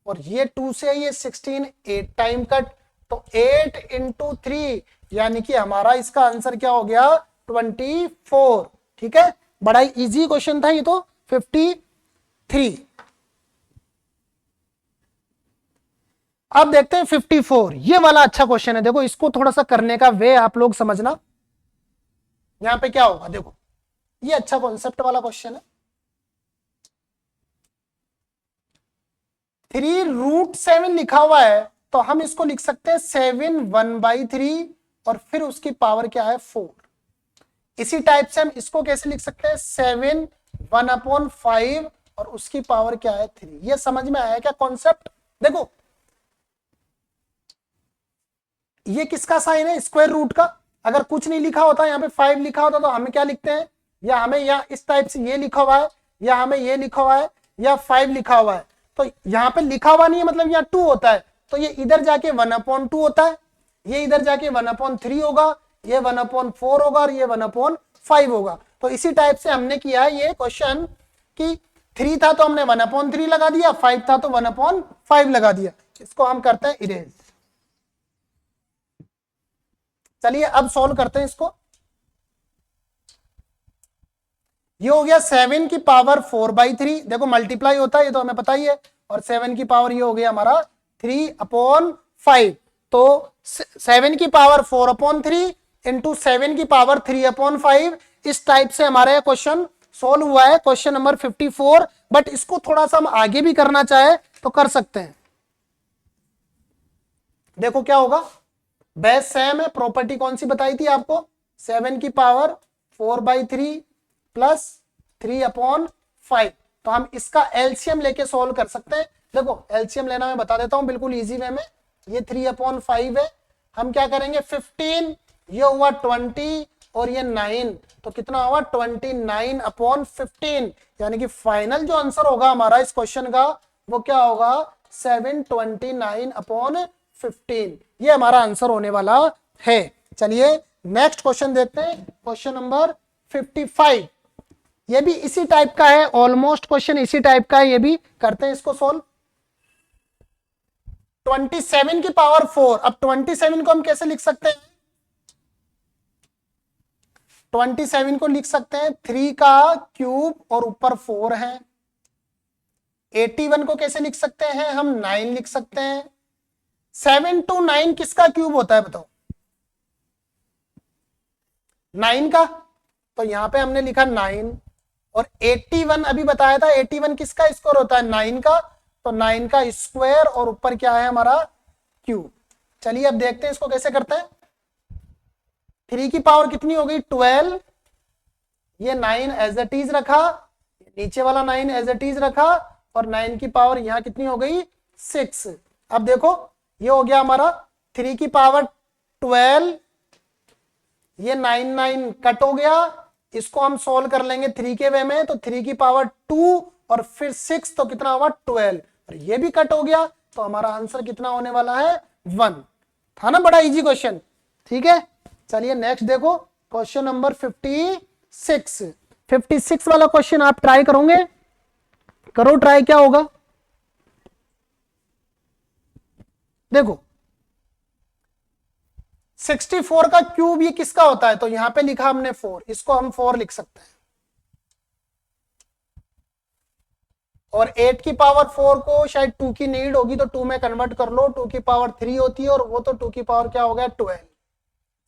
Speaker 1: और ये 2 से ये 16 8 टाइम कट। तो 8 इंटू 3 यानी कि हमारा इसका आंसर क्या हो गया 24। ठीक है, बड़ा ही इजी क्वेश्चन था ये तो 53। अब देखते हैं 54। ये वाला अच्छा क्वेश्चन है, देखो इसको थोड़ा सा करने का वे आप लोग समझना। यहां पे क्या होगा, देखो ये अच्छा कॉन्सेप्ट वाला क्वेश्चन है। 3√7 लिखा हुआ है, तो हम इसको लिख सकते हैं 7 1/3 और फिर उसकी पावर क्या है 4। इसी टाइप से हम इसको कैसे लिख सकते हैं 7 1/5 और उसकी पावर क्या है 3। ये समझ में आया क्या कॉन्सेप्ट? देखो ये किसका साइन है, स्क्वायर रूट का। अगर कुछ नहीं लिखा होता, यहाँ पे 5 लिखा होता, तो हमें क्या लिखते हैं, या हमें या इस टाइप से ये लिखा हुआ है, या हमें ये लिखा हुआ है, या 5 लिखा हुआ है। तो यहाँ पे लिखा हुआ नहीं है, मतलब यहाँ 2 होता है, तो ये इधर जाके 1/2 होता है, ये इधर जाके 1/3 होगा, ये 1/4 होगा और ये 1/5 होगा। तो इसी टाइप से हमने किया है ये क्वेश्चन कि 3 था तो हमने 1/3 लगा दिया, 5 था तो 1/5 लगा दिया। इसको हम करते हैं इरेज। चलिए अब सॉल्व करते हैं इसको। ये हो गया 7 की पावर 4/3, देखो मल्टीप्लाई होता है ये तो हमें पता ही है, और 7 की पावर ये हो गया हमारा 3/5। तो 7 की पावर 4/3 इंटू 7 की पावर 3/5, इस टाइप से हमारा क्वेश्चन सोल्व हुआ है, क्वेश्चन नंबर 54। बट इसको थोड़ा सा हम आगे भी करना चाहे तो कर सकते हैं। देखो क्या होगा, बेस सेम है, प्रॉपर्टी कौन सी बताई थी आपको, 7 की पावर 4/3 प्लस 3/5। तो हम इसका एलसीएम लेके सोल्व कर सकते हैं। देखो एलसीएम लेना मैं बता देता हूं बिल्कुल इजी वे में। ये 3/5 है, हम क्या करेंगे 15, ये हुआ 20 और ये 9, तो कितना हुआ 29/15। यानी कि फाइनल जो आंसर होगा हमारा इस क्वेश्चन का वो क्या होगा 729/15। ये हमारा आंसर होने वाला है। चलिए नेक्स्ट क्वेश्चन देखते हैं, क्वेश्चन नंबर 55। ये भी इसी टाइप का है, ऑलमोस्ट क्वेश्चन इसी टाइप का है, ये भी करते हैं इसको सोल्व। 27 की पावर 4, अब 27 को हम कैसे लिख सकते हैं, 27 को लिख सकते हैं 3 का क्यूब और ऊपर 4 है। 81 को कैसे लिख सकते हैं हम 9 लिख सकते हैं। 7 to 9 किसका क्यूब होता है बताओ, 9 का, तो यहां पे हमने लिखा 9। और 81 अभी बताया था, 81 किसका स्क्वायर होता है 9 का, तो 9 का स्क्वायर और ऊपर क्या है हमारा क्यूब। चलिए अब देखते हैं इसको कैसे करते हैं। 3 की पावर कितनी हो गई 12, ये 9 एज इट इज रखा, नीचे वाला 9 एज इट इज रखा, और 9 की पावर यहां कितनी हो गई 6। अब देखो ये हो गया हमारा 3 की पावर 12, ये 9 कट हो गया, इसको हम सोल्व कर लेंगे 3 के वे में, तो 3 की पावर 2 और फिर 6, तो कितना हुआ 12, और ये भी कट हो गया, तो हमारा आंसर कितना होने वाला है 1। था ना बड़ा इजी क्वेश्चन, ठीक है। चलिए नेक्स्ट देखो क्वेश्चन नंबर 56 वाला क्वेश्चन आप ट्राई करोगे, करो ट्राई, क्या होगा देखो 64 का क्यूब ये किसका होता है, तो यहां पे लिखा हमने 4, इसको हम 4 लिख सकते हैं। और 8 की पावर 4 को शायद 2 की नीड होगी तो 2 में कन्वर्ट कर लो, 2 की पावर 3 होती है, और वो तो 2 की पावर क्या हो गया 12।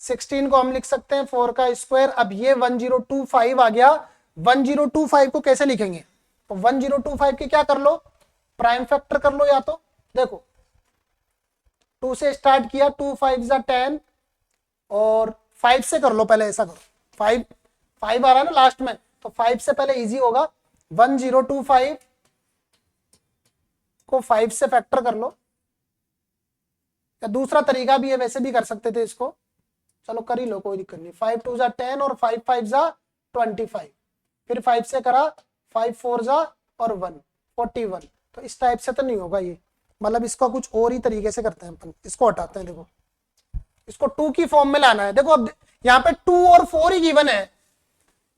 Speaker 1: 16 को हम लिख सकते हैं 4 का स्क्वायर। अब ये 1025 आ गया, 1025 को कैसे लिखेंगे, तो 1025 के क्या कर लो प्राइम फैक्टर कर लो, या तो देखो 2 से स्टार्ट किया, 2 5 जा 10, और 5 से कर लो पहले, ऐसा करो 5 आ रहा है ना लास्ट में, तो 5 से पहले इजी होगा, 1025 को 5 से फैक्टर कर लो, या दूसरा तरीका भी है, वैसे भी कर सकते थे इसको, चलो कर ही लो कोई दिक्कत नहीं। 5 2 जा 10 और 5 5 जा 25, फिर 5 से करा, 5 4 जा और 1 41। तो इस टाइप से तो नहीं होगा ये, मतलब इसका कुछ और ही तरीके से करते हैं अपन, इसको हटाते हैं, देखो इसको 2 की फॉर्म में लाना है। देखो अब यहाँ पे 2 और 4 ही गिवन है,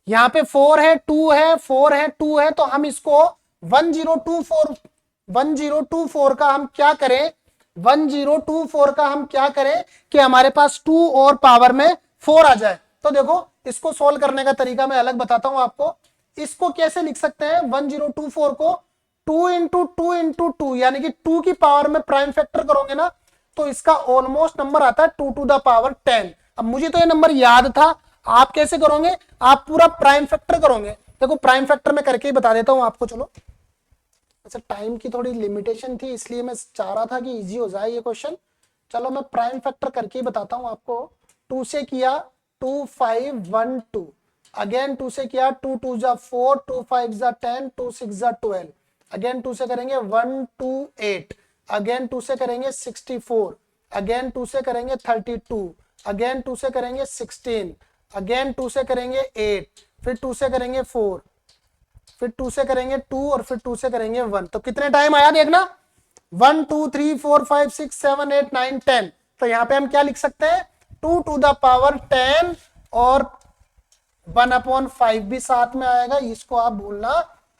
Speaker 1: यहाँ पे 4 है 2 है 4 है 2 है, तो हम इसको 1024 का हम क्या करें, 1024 का हम क्या करें कि हमारे पास 2 और पावर में 4 आ जाए। तो देखो इसको सोल्व करने का तरीका मैं अलग बताता हूं आपको। इसको कैसे लिख सकते हैं 1024 को 2 यानी कि 2 की पावर में प्राइम फैक्टर करोगे ना तो इसका ऑलमोस्ट नंबर आता है 2 टू द पावर 10। अब मुझे तो ये नंबर याद था, आप कैसे करोगे, आप पूरा प्राइम फैक्टर करोगे। देखो प्राइम फैक्टर में करके ही बता देता हूं आपको। चलो अच्छा, टाइम की थोड़ी लिमिटेशन थी इसलिए मैं चाह रहा था कि इजी हो जाए ये क्वेश्चन। चलो मैं प्राइम फैक्टर करके ही बताता हूं आपको। 2 से किया 2 5 1 2, अगेन 2 से किया 2 2 जा 4, 2 5 जा 10, 2 6 जा 12, अगेन 2 से करेंगे 1 2 8, अगेन 2 से करेंगे 64, अगेन 2 से करेंगे 32, अगेन 2 से करेंगे 16, अगेन 2 से करेंगे 8, फिर 2 से करेंगे 4, फिर 2 से करेंगे 2 और फिर 2 से करेंगे 1। तो कितने टाइम आया देखना, 1 2 3 4 5 6 7 8 9 10। तो यहां पे हम क्या लिख सकते हैं, 2 टू द पावर 10 और 1/5 भी साथ में आएगा, इसको आप भूलना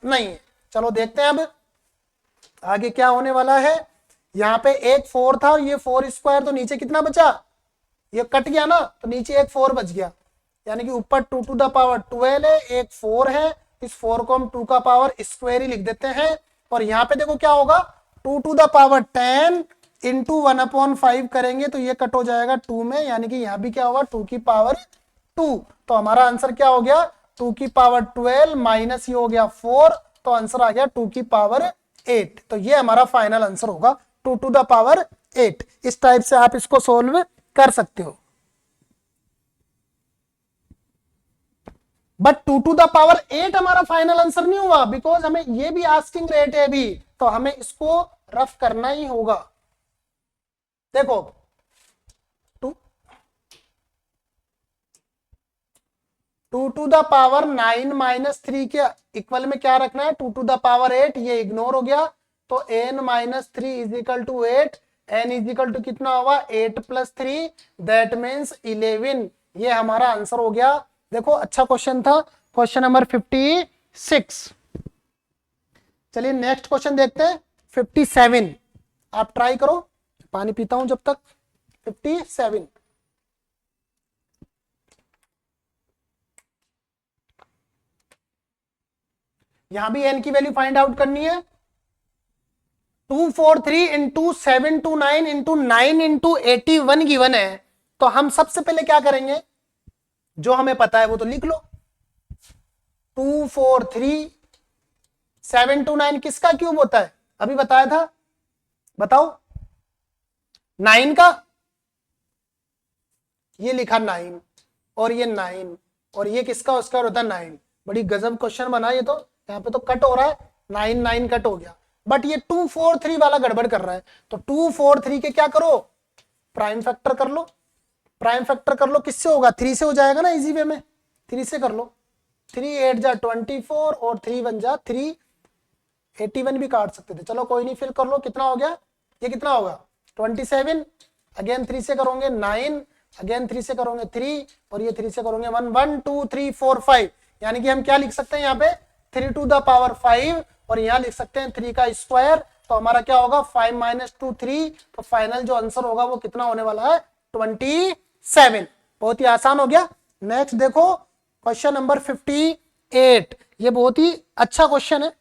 Speaker 1: नहीं है। चलो देखते हैं अब आगे क्या होने वाला है। यहाँ पे एक 4 था और ये 4 स्क्वायर, तो नीचे कितना बचा, ये कट गया ना, तो नीचे एक 4 बच गया, यानी कि ऊपर 2 टू द पावर 12 है, एक 4 है, इस 4 को हम 2 का पावर स्क्वायर ही लिख देते हैं। और यहाँ पे देखो क्या होगा, 2 टू द पावर 10 इंटू 1/5 करेंगे तो ये कट हो जाएगा 2 में, यानी कि यहाँ भी क्या होगा 2 की पावर 2। तो हमारा आंसर क्या हो गया, 2 की पावर 12 माइनस ये हो गया 4, तो आंसर आ गया 2 की पावर 8। तो ये हमारा फाइनल आंसर होगा 2 टू द पावर 8। इस टाइप से आप इसको सोल्व कर सकते हो। बट 2 टू द पावर 8 हमारा फाइनल आंसर नहीं हुआ, बिकॉज हमें ये भी आस्किंग रेट है अभी, तो हमें इसको रफ करना ही होगा। देखो 2 टू द पावर 9 माइनस 3 के इक्वल में क्या रखना है, 2 टू द पावर 8, ये इग्नोर हो गया, तो n minus 3 is equal to 8, n is equal to कितना होगा 8 प्लस 3, दैट मीन्स 11। ये हमारा आंसर हो गया। देखो अच्छा क्वेश्चन था, क्वेश्चन नंबर 56। चलिए नेक्स्ट क्वेश्चन देखते हैं 57। आप ट्राई करो, पानी पीता हूं जब तक। 57 यहां भी n की वैल्यू फाइंड आउट करनी है। 243 इंटू 729 इंटू 9 इंटू 81 गिवन है, तो हम सबसे पहले क्या करेंगे, जो हमें पता है वो तो लिख लो। 243 729 किसका क्यूब होता है, अभी बताया था, बताओ। 9 का, ये लिखा 9 और ये 9 और ये किसका उसका होता है 9। बड़ी गजब क्वेश्चन बना ये तो, यहाँ पे तो कट हो रहा है, 9 9 कट हो गया, बट ये 243 वाला गड़बड़ कर रहा है। तो 243 के क्या करो, प्राइम फैक्टर कर लो। प्राइम फैक्टर कर लो, किससे होगा, 3 से हो जाएगा ना इजी वे में, 3 से कर लो। 3 8 जा 24 और 3 1 जा 3, 81 भी काट सकते थे, चलो कोई नहीं, फिर कर लो। कितना हो गया, ये कितना होगा 27, अगेन 3 से करोगे 9, अगेन 3 से करोगे 3 और ये 3 से करोगे 1 1 2 3 4 5, यानी कि हम क्या लिख सकते हैं यहाँ पे 3 टू द पावर 5 और यहाँ लिख सकते हैं 3 का स्क्वायर। तो हमारा क्या होगा 5 माइनस 2 3, तो फाइनल जो आंसर होगा वो कितना होने वाला है 27। बहुत ही आसान हो गया। नेक्स्ट देखो क्वेश्चन नंबर 58, ये बहुत ही अच्छा क्वेश्चन है।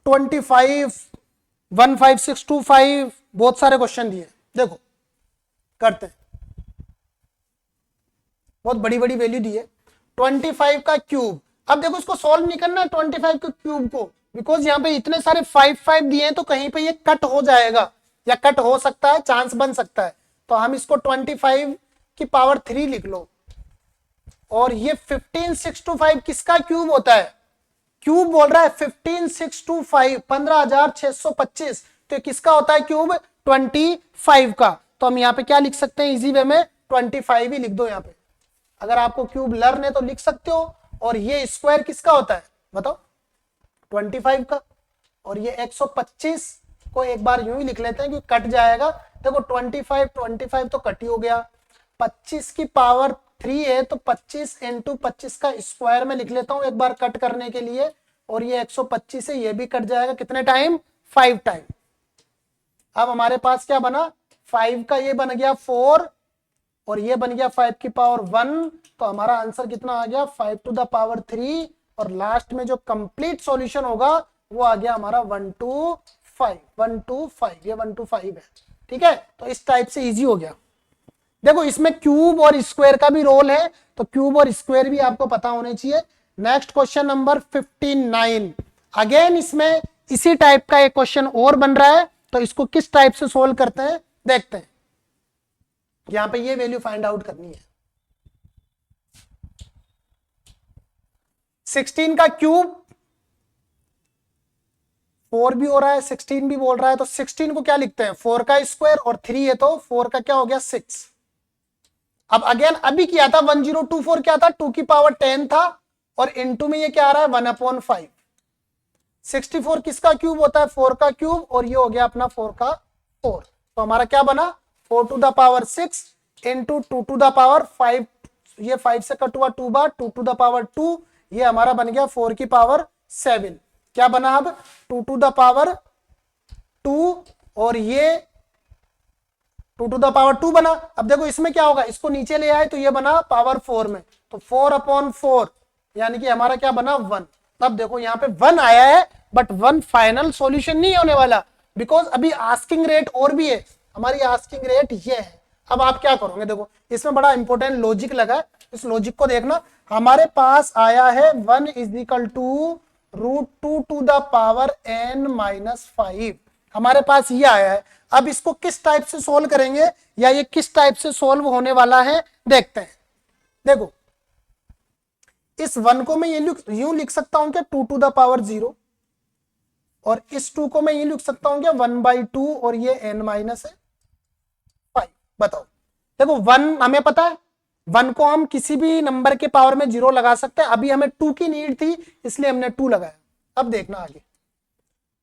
Speaker 1: 25 15625 बहुत सारे क्वेश्चन दिए, देखो करते हैं, बहुत बड़ी बड़ी वैल्यू दी है। 25 का क्यूब, अब देखो इसको सॉल्व नहीं करना है 25 के क्यूब को, बिकॉज यहाँ पे इतने सारे 5 5 दिए हैं, तो कहीं पे ये कट हो जाएगा या कट हो सकता है, चांस बन सकता है। तो हम इसको 25 की पावर 3 लिख लो। और ये 15625 किसका क्यूब होता है, क्यूब बोल रहा है 15625 15625, तो किसका होता है क्यूब 25 का। तो हम यहाँ पे क्या लिख सकते हैं इजी वे में 25 ही लिख दो यहाँ पे, अगर आपको क्यूब लर्न है तो लिख सकते हो। और ये स्क्वायर किसका होता है बताओ 25 का, और ये 125 को एक बार यूं ही लिख लेते हैं कि कट जाएगा। देखो 25 तो कट ही हो गया, 25 की पावर 3 है तो 25 इंटू 25 का स्क्वायर में लिख लेता हूं एक बार कट करने के लिए, और ये 125 है ये भी कट जाएगा, कितने टाइम 5 टाइम। अब हमारे पास क्या बना 5 का ये बन गया 4 और ये बन गया 5 की पावर 1, तो हमारा आंसर कितना आ गया 5 टू द पावर 3। और लास्ट में जो कंप्लीट सॉल्यूशन होगा वो आ गया हमारा 125, 125, ये 125 है। ठीक है, तो इस टाइप से इजी हो गया। देखो इसमें क्यूब और स्क्वायर का भी रोल है, तो क्यूब और स्क्वायर भी आपको पता होने चाहिए। Next question number 59। अगेन इसमें इसी टाइप का एक क्वेश्चन और बन रहा है, तो इसको किस टाइप से सोल्व करते हैं देखते हैं। यहां पे ये वैल्यू फाइंड आउट करनी है। 16 का क्यूब 4 भी हो रहा है, 16 भी बोल रहा है, तो 16 को क्या लिखते हैं 4 का स्क्वायर, और 3 है तो 4 का क्या हो गया 6। अब अगेन अभी किया था 1024 क्या था 2 की पावर 10 था, और इनटू में ये क्या आ रहा है 1/5। 64 किसका क्यूब होता है 4 का क्यूब, और ये हो गया अपना 4 का 4। तो हमारा क्या बना 4 to the power 6 into 2 to the power 5, ये 5 से कट हुआ 2 बार, 2 टू द पावर 2, ये हमारा बन गया 4 की पावर 7। क्या बना अब 2 टू द पावर 2, और ये 2 टू द पावर 2 बना। अब देखो इसमें क्या होगा, इसको नीचे ले आए तो ये बना पावर 4 में, तो 4/4 यानी कि हमारा क्या बना 1। अब देखो यहाँ पे 1 आया है, बट 1 फाइनल सॉल्यूशन नहीं होने वाला, बिकॉज अभी आस्किंग रेट और भी है। हमारी आस्किंग रेट ये है। अब आप क्या करोगे, देखो इसमें बड़ा इंपॉर्टेंट लॉजिक लगा है, इस लॉजिक को देखना। हमारे पास आया है 1 = √2 टू द पावर n-5, हमारे पास ये आया है। अब इसको किस टाइप से सोल्व करेंगे, या ये किस टाइप से सोल्व होने वाला है देखते हैं। देखो इस 1 को मैं ये यूं लिख सकता हूं क्या 2 टू द पावर 0, और इस 2 को मैं ये लिख सकता हूं क्या 1/2, और ये n-5। बताओ, देखो 1 हमें पता है, 1 को हम किसी भी नंबर के पावर में 0 लगा सकते हैं। अभी हमें 2 की नीड थी, इसलिए हमने 2 लगाया। अब देखना आगे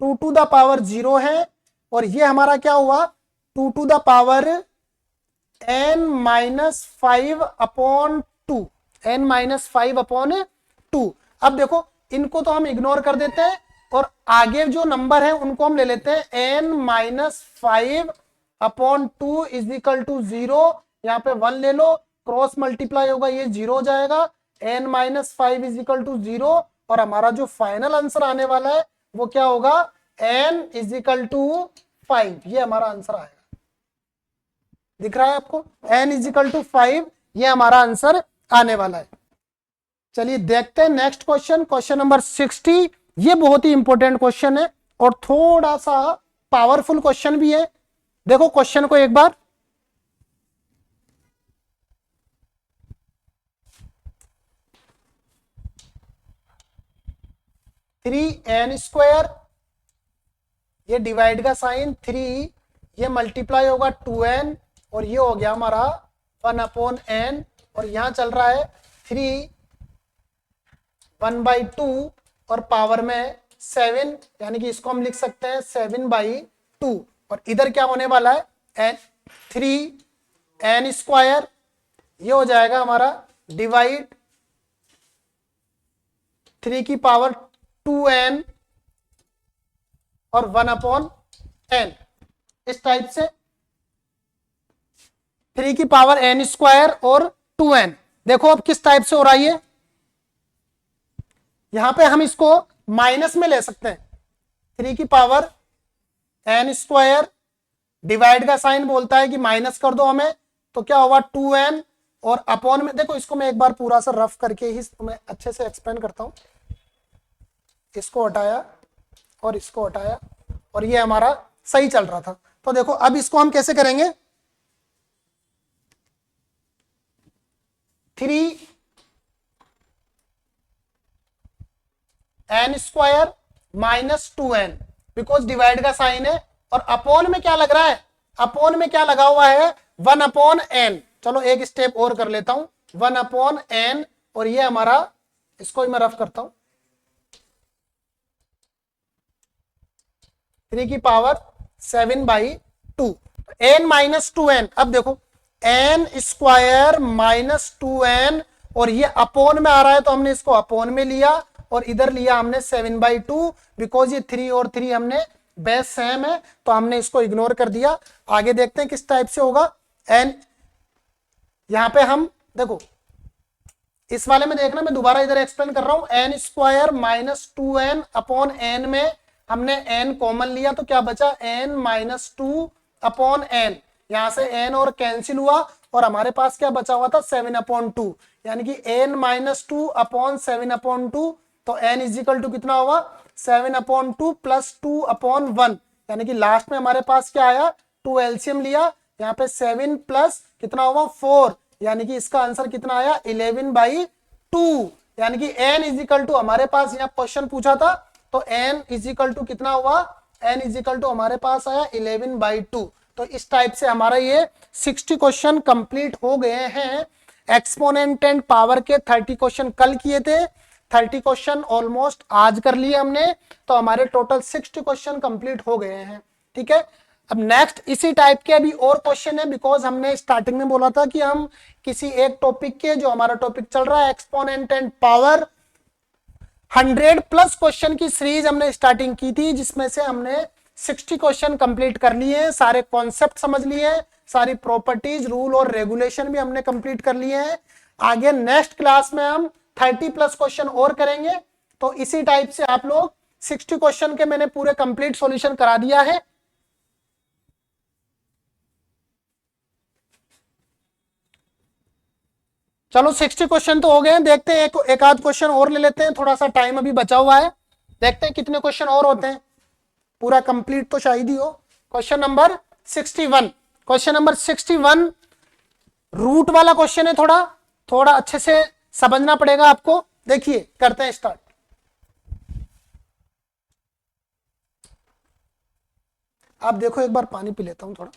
Speaker 1: 2 टू द पावर 0 है, और ये हमारा क्या हुआ 2 to the power n-5/2, n-5/2। अब देखो इनको तो हम इग्नोर कर देते हैं, और आगे जो नंबर है उनको हम ले लेते हैं n-5/2 = 0। यहाँ पे 1 ले लो, क्रॉस मल्टीप्लाई होगा, ये 0 हो जाएगा, n-5 = 0, और हमारा जो फाइनल आंसर आने वाला है वो क्या होगा n = 5, ये हमारा आंसर आएगा। दिख रहा है आपको, n = 5, ये हमारा आंसर आने वाला है। चलिए देखते हैं नेक्स्ट क्वेश्चन, क्वेश्चन नंबर 60। ये बहुत ही इंपॉर्टेंट क्वेश्चन है, और थोड़ा सा पावरफुल क्वेश्चन भी है। देखो क्वेश्चन को एक बार, (3n²), ये डिवाइड का साइन 3, ये मल्टीप्लाई होगा 2n, और ये हो गया हमारा 1/n, और यहां चल रहा है 3 1/2, और पावर में 7, यानी कि इसको हम लिख सकते हैं 7/2, और इधर क्या होने वाला है 3n², ये हो जाएगा हमारा डिवाइड 3 की पावर 2n और 1/n, इस टाइप से 3 की पावर n² और 2n। देखो अब किस टाइप से हो रहा है ये, यहां पे हम इसको माइनस में ले सकते हैं। 3 की पावर n², डिवाइड का साइन बोलता है कि माइनस कर दो हमें, तो क्या होगा 2n, और अपॉन में देखो इसको मैं एक बार पूरा सा रफ करके ही तुम्हें अच्छे से एक्सप्लेन करता हूं। इसको हटाया और इसको हटाया, और ये हमारा सही चल रहा था। तो देखो अब इसको हम कैसे करेंगे, 3n² - 2n, बिकॉज डिवाइड का साइन है, और अपॉन में क्या लग रहा है, अपॉन में क्या लगा हुआ है 1/n। चलो एक स्टेप और कर लेता हूं, 1/n, और ये हमारा, इसको ही मैं रफ करता हूं, 3 की पावर 7/2, n-2n। अब देखो n² - 2n, और ये अपॉन में आ रहा है तो हमने इसको अपॉन में लिया, और इधर लिया हमने 7/2, बिकॉज ये 3 और 3 हमने बेस सेम है, तो हमने इसको इग्नोर कर दिया। आगे देखते हैं किस टाइप से होगा। n यहां पे हम देखो इस वाले में देखना, मैं दोबारा इधर एक्सप्लेन कर रहा हूं, n² - 2n/n में हमने n कॉमन लिया तो क्या बचा n माइनस 2/n, यहां से n और कैंसिल हुआ और हमारे पास क्या बचा हुआ था 7/2, यानी कि n माइनस 2/7/2, तो n इज इक्वल टू कितना होगा 7/2 प्लस 2/1, यानी कि लास्ट में हमारे पास क्या आया 2 एलसीएम लिया, यहाँ पे 7 प्लस कितना होगा 4, यानी कि इसका आंसर कितना आया 11/2, यानी कि n इज इक्वल टू हमारे पास यहाँ क्वेश्चन पूछा था तो n इज इक्वल टू कितना हुआ, n इज इक्वल टू हमारे पास आया 11/2। तो इस टाइप से हमारा ये 60 क्वेश्चन कंप्लीट हो गए हैं। एक्सपोनेंट एंड पावर के 30 क्वेश्चन कल किए थे, 30 क्वेश्चन ऑलमोस्ट आज कर लिए हमने, तो हमारे टोटल 60 क्वेश्चन कंप्लीट हो गए हैं। ठीक है, अब नेक्स्ट इसी टाइप के अभी और क्वेश्चन है, बिकॉज हमने स्टार्टिंग में बोला था कि हम किसी एक टॉपिक के, जो हमारा टॉपिक चल रहा है एक्सपोनेंट एंड पावर, 100+ क्वेश्चन की सीरीज हमने स्टार्टिंग की थी, जिसमें से हमने 60 क्वेश्चन कंप्लीट कर लिए हैं, सारे कॉन्सेप्ट समझ लिए हैं, सारी प्रॉपर्टीज, रूल और रेगुलेशन भी हमने कंप्लीट कर लिए हैं। आगे नेक्स्ट क्लास में हम 30+ क्वेश्चन और करेंगे, तो इसी टाइप से आप लोग 60 क्वेश्चन के मैंने पूरे कंप्लीट सॉल्यूशन करा दिया है। चलो 60 क्वेश्चन तो हो गए हैं, देखते हैं एक आध क्वेश्चन और ले लेते हैं, थोड़ा सा टाइम अभी बचा हुआ है, देखते हैं कितने क्वेश्चन और होते हैं, पूरा कंप्लीट तो शायद ही हो। Question number 61, question number 61 root वाला क्वेश्चन है, थोड़ा थोड़ा अच्छे से समझना पड़ेगा आपको। देखिए करते हैं स्टार्ट। आप देखो, एक बार पानी पी लेता हूं थोड़ा।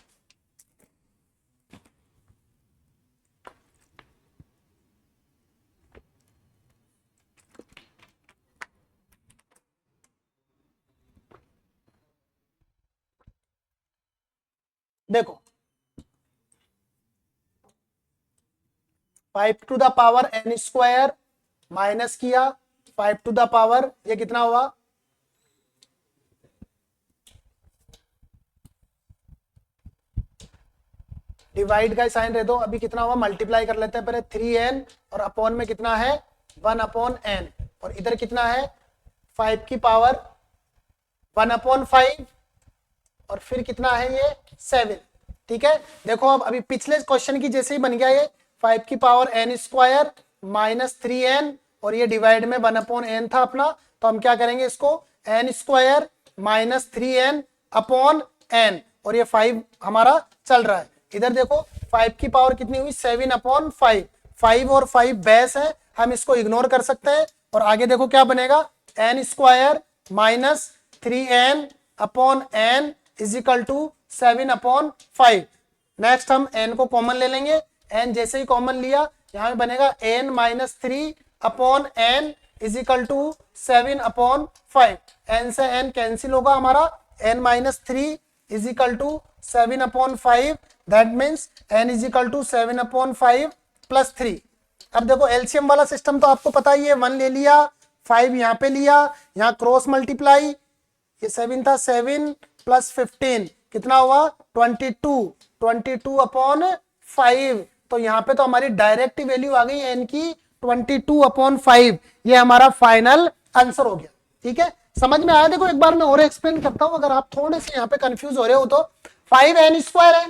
Speaker 1: देखो 5 to the power n square minus किया 5 टू द पावर, ये कितना हुआ, डिवाइड का साइन रह दो, अभी कितना हुआ मल्टीप्लाई कर लेते हैं पहले, 3n और अपॉन में कितना है 1/n, और इधर कितना है 5 की पावर 1/5 और फिर कितना है ये 7। ठीक है, देखो अब अभी पिछले क्वेश्चन की जैसे ही बन गया ये 5 की power n square minus 3n और ये डिवाइड में 1/n था अपना, तो हम क्या करेंगे इसको n square minus 3n upon n, और ये 5 हमारा चल रहा है। इधर देखो 5 की पावर कितनी हुई 7/5, 5 और 5 बेस है, हम इसको इग्नोर कर सकते हैं, और आगे देखो क्या बनेगा n square minus 3n upon n is equal to 7/5। Next हम n को कॉमन ले लेंगे, n जैसे ही कॉमन लिया यहाँ पे बनेगा n minus 3 upon n is equal to 7/5। n से n कैंसिल होगा हमारा, n minus 3 is equal to 7/5, that means n is equal to 7/5 plus 3। अब देखो एलसीएम वाला सिस्टम तो आपको पता ही है, 1 ले लिया 5 यहाँ पे लिया, यहाँ क्रॉस मल्टीप्लाई, ये 7 था 7 प्लस 15 कितना हुआ 22/5, तो यहाँ पे तो हमारी डायरेक्ट वैल्यू आ गई n की 22/5, ये हमारा फाइनल आंसर हो गया। ठीक है, समझ में आया। देखो एक बार मैं और एक्सप्लेन करता हूं, अगर आप थोड़े से यहाँ पे कंफ्यूज हो रहे हो तो 5n स्क्वायर है,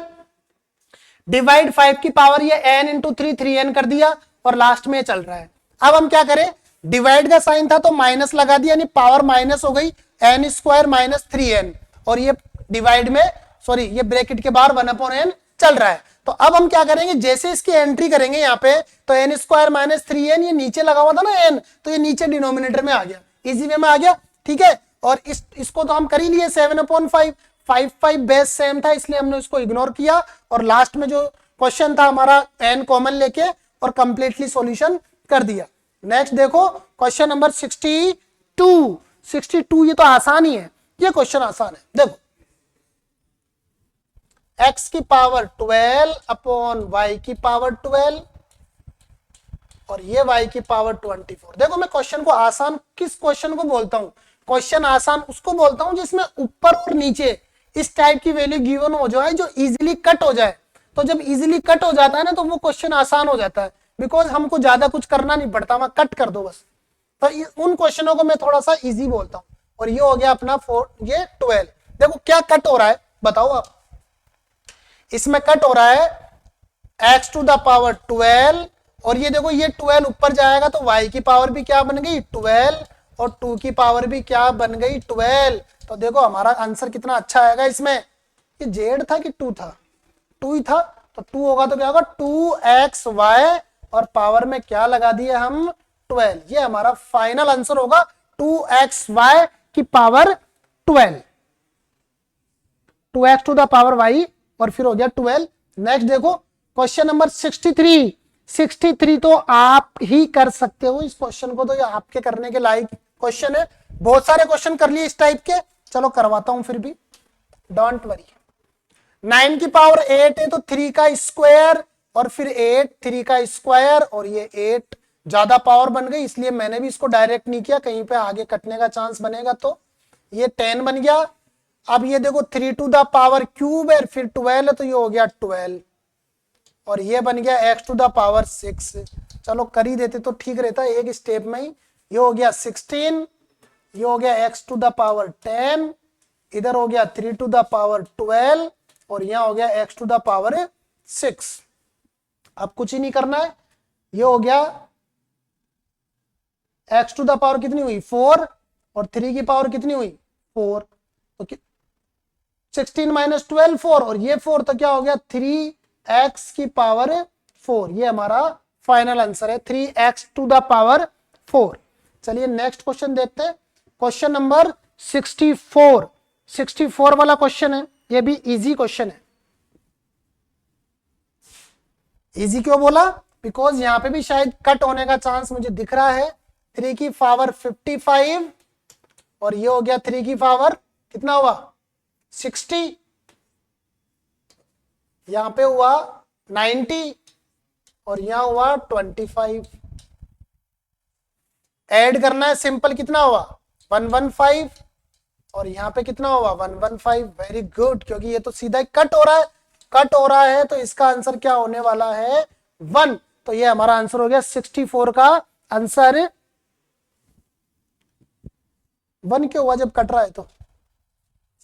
Speaker 1: डिवाइड 5 की पावर ये n इंटू 3n कर दिया, और लास्ट में चल रहा है। अब हम क्या करें, डिवाइड का साइन था तो माइनस लगा दिया, यानी पावर माइनस हो गई, n स्क्वायर माइनस 3n, और ये डिवाइड में सॉरी ये ब्रैकेट के बाहर 1/n चल रहा है। तो अब हम क्या करेंगे, जैसे इसकी एंट्री करेंगे यहाँ पे, तो n स्क्वायर माइनस 3n, ये नीचे लगा हुआ था ना n, तो ये नीचे डिनोमिनेटर में आ गया, इजी वे में आ गया। ठीक है, और इसको तो हम कर ही लिए 7/5, 5 बेस सेम था इसलिए हमने उसको इग्नोर किया, और लास्ट में जो क्वेश्चन था हमारा n कॉमन लेके और कंप्लीटली सॉल्यूशन कर दिया। नेक्स्ट देखो क्वेश्चन नंबर 62, ये तो आसान ही है, ये क्वेश्चन आसान है। देखो x की पावर 12 अपॉन y की पावर 12 और ये y की पावर 24। देखो मैं क्वेश्चन को आसान किस क्वेश्चन को बोलता हूं, क्वेश्चन आसान उसको बोलता हूं जिसमें ऊपर और नीचे इस टाइप की वैल्यू गिवन हो जाए जो इजीली कट हो जाए। तो जब इजीली कट हो जाता है ना तो वो क्वेश्चन आसान हो जाता है, बिकॉज हमको ज्यादा कुछ करना नहीं पड़ता, वहां कट कर दो बस। तो उन क्वेश्चनों को मैं थोड़ा सा इजी बोलता हूं, और ये हो गया अपना 4, ये 12। देखो क्या कट हो रहा है बताओ आप, इसमें कट हो रहा है x टू द पावर 12, और ये देखो ये 12 ऊपर जाएगा तो y की पावर भी क्या बन गई 12, और 2 की पावर भी क्या बन गई 12। तो देखो हमारा आंसर कितना अच्छा आएगा इसमें। ये z था कि 2 था, 2 ही था, तो 2 होगा तो क्या होगा 2xy, और पावर में क्या लगा दिए हम 12। ये हमारा फाइनल आंसर होगा 2xy की power 12, 2x to the power y, और फिर हो गया 12। नेक्स्ट देखो क्वेश्चन नंबर 63। 63 तो आप ही कर सकते हो इस क्वेश्चन को, तो ये आपके करने के लायक क्वेश्चन है। बहुत सारे क्वेश्चन कर लिए इस टाइप के, चलो करवाता हूं फिर भी, डोंट वरी। 9 की पावर 8 है तो 3 का स्क्वायर, और फिर 8 3 का स्क्वायर, और ये 8 ज्यादा पावर बन गई, इसलिए मैंने भी इसको डायरेक्ट नहीं किया, कहीं पे आगे कटने का चांस बनेगा, तो ये 10 बन गया। अब ये देखो 3 टू द पावर क्यूब है, फिर 12 है तो ये हो गया 12, और ये बन गया x टू द पावर 6। चलो कर ही देते तो ठीक रहता है एक स्टेप में ही। ये हो गया 16, ये हो गया x टू द पावर 10, इधर हो गया 3 टू द पावर 12, और यहां हो गया x टू द पावर 6। अब कुछ ही नहीं करना है, ये हो गया x टू द पावर कितनी हुई 4, और 3 की पावर कितनी हुई 4, तो 16 माइनस 12 4, और ये 4 तो क्या हो गया 3x की पावर 4। ये हमारा फाइनल आंसर है 3x टू द पावर 4। चलिए नेक्स्ट क्वेश्चन देखते हैं, क्वेश्चन नंबर 64। 64 वाला क्वेश्चन है, ये भी इजी क्वेश्चन है। इजी क्यों बोला, बिकॉज यहां पे भी शायद कट होने का चांस मुझे दिख रहा है। 3 की पावर 55, और ये हो गया 3 की पावर कितना हुआ 60, यहां पे हुआ 90, और यहां हुआ 25। ऐड करना है सिंपल, कितना हुआ 115, और यहां पे कितना हुआ 115। वेरी गुड, क्योंकि ये तो सीधा कट हो रहा है, कट हो रहा है तो इसका आंसर क्या होने वाला है 1। तो ये हमारा आंसर हो गया 64 का आंसर 1 क्यों हुआ, जब कट रहा है तो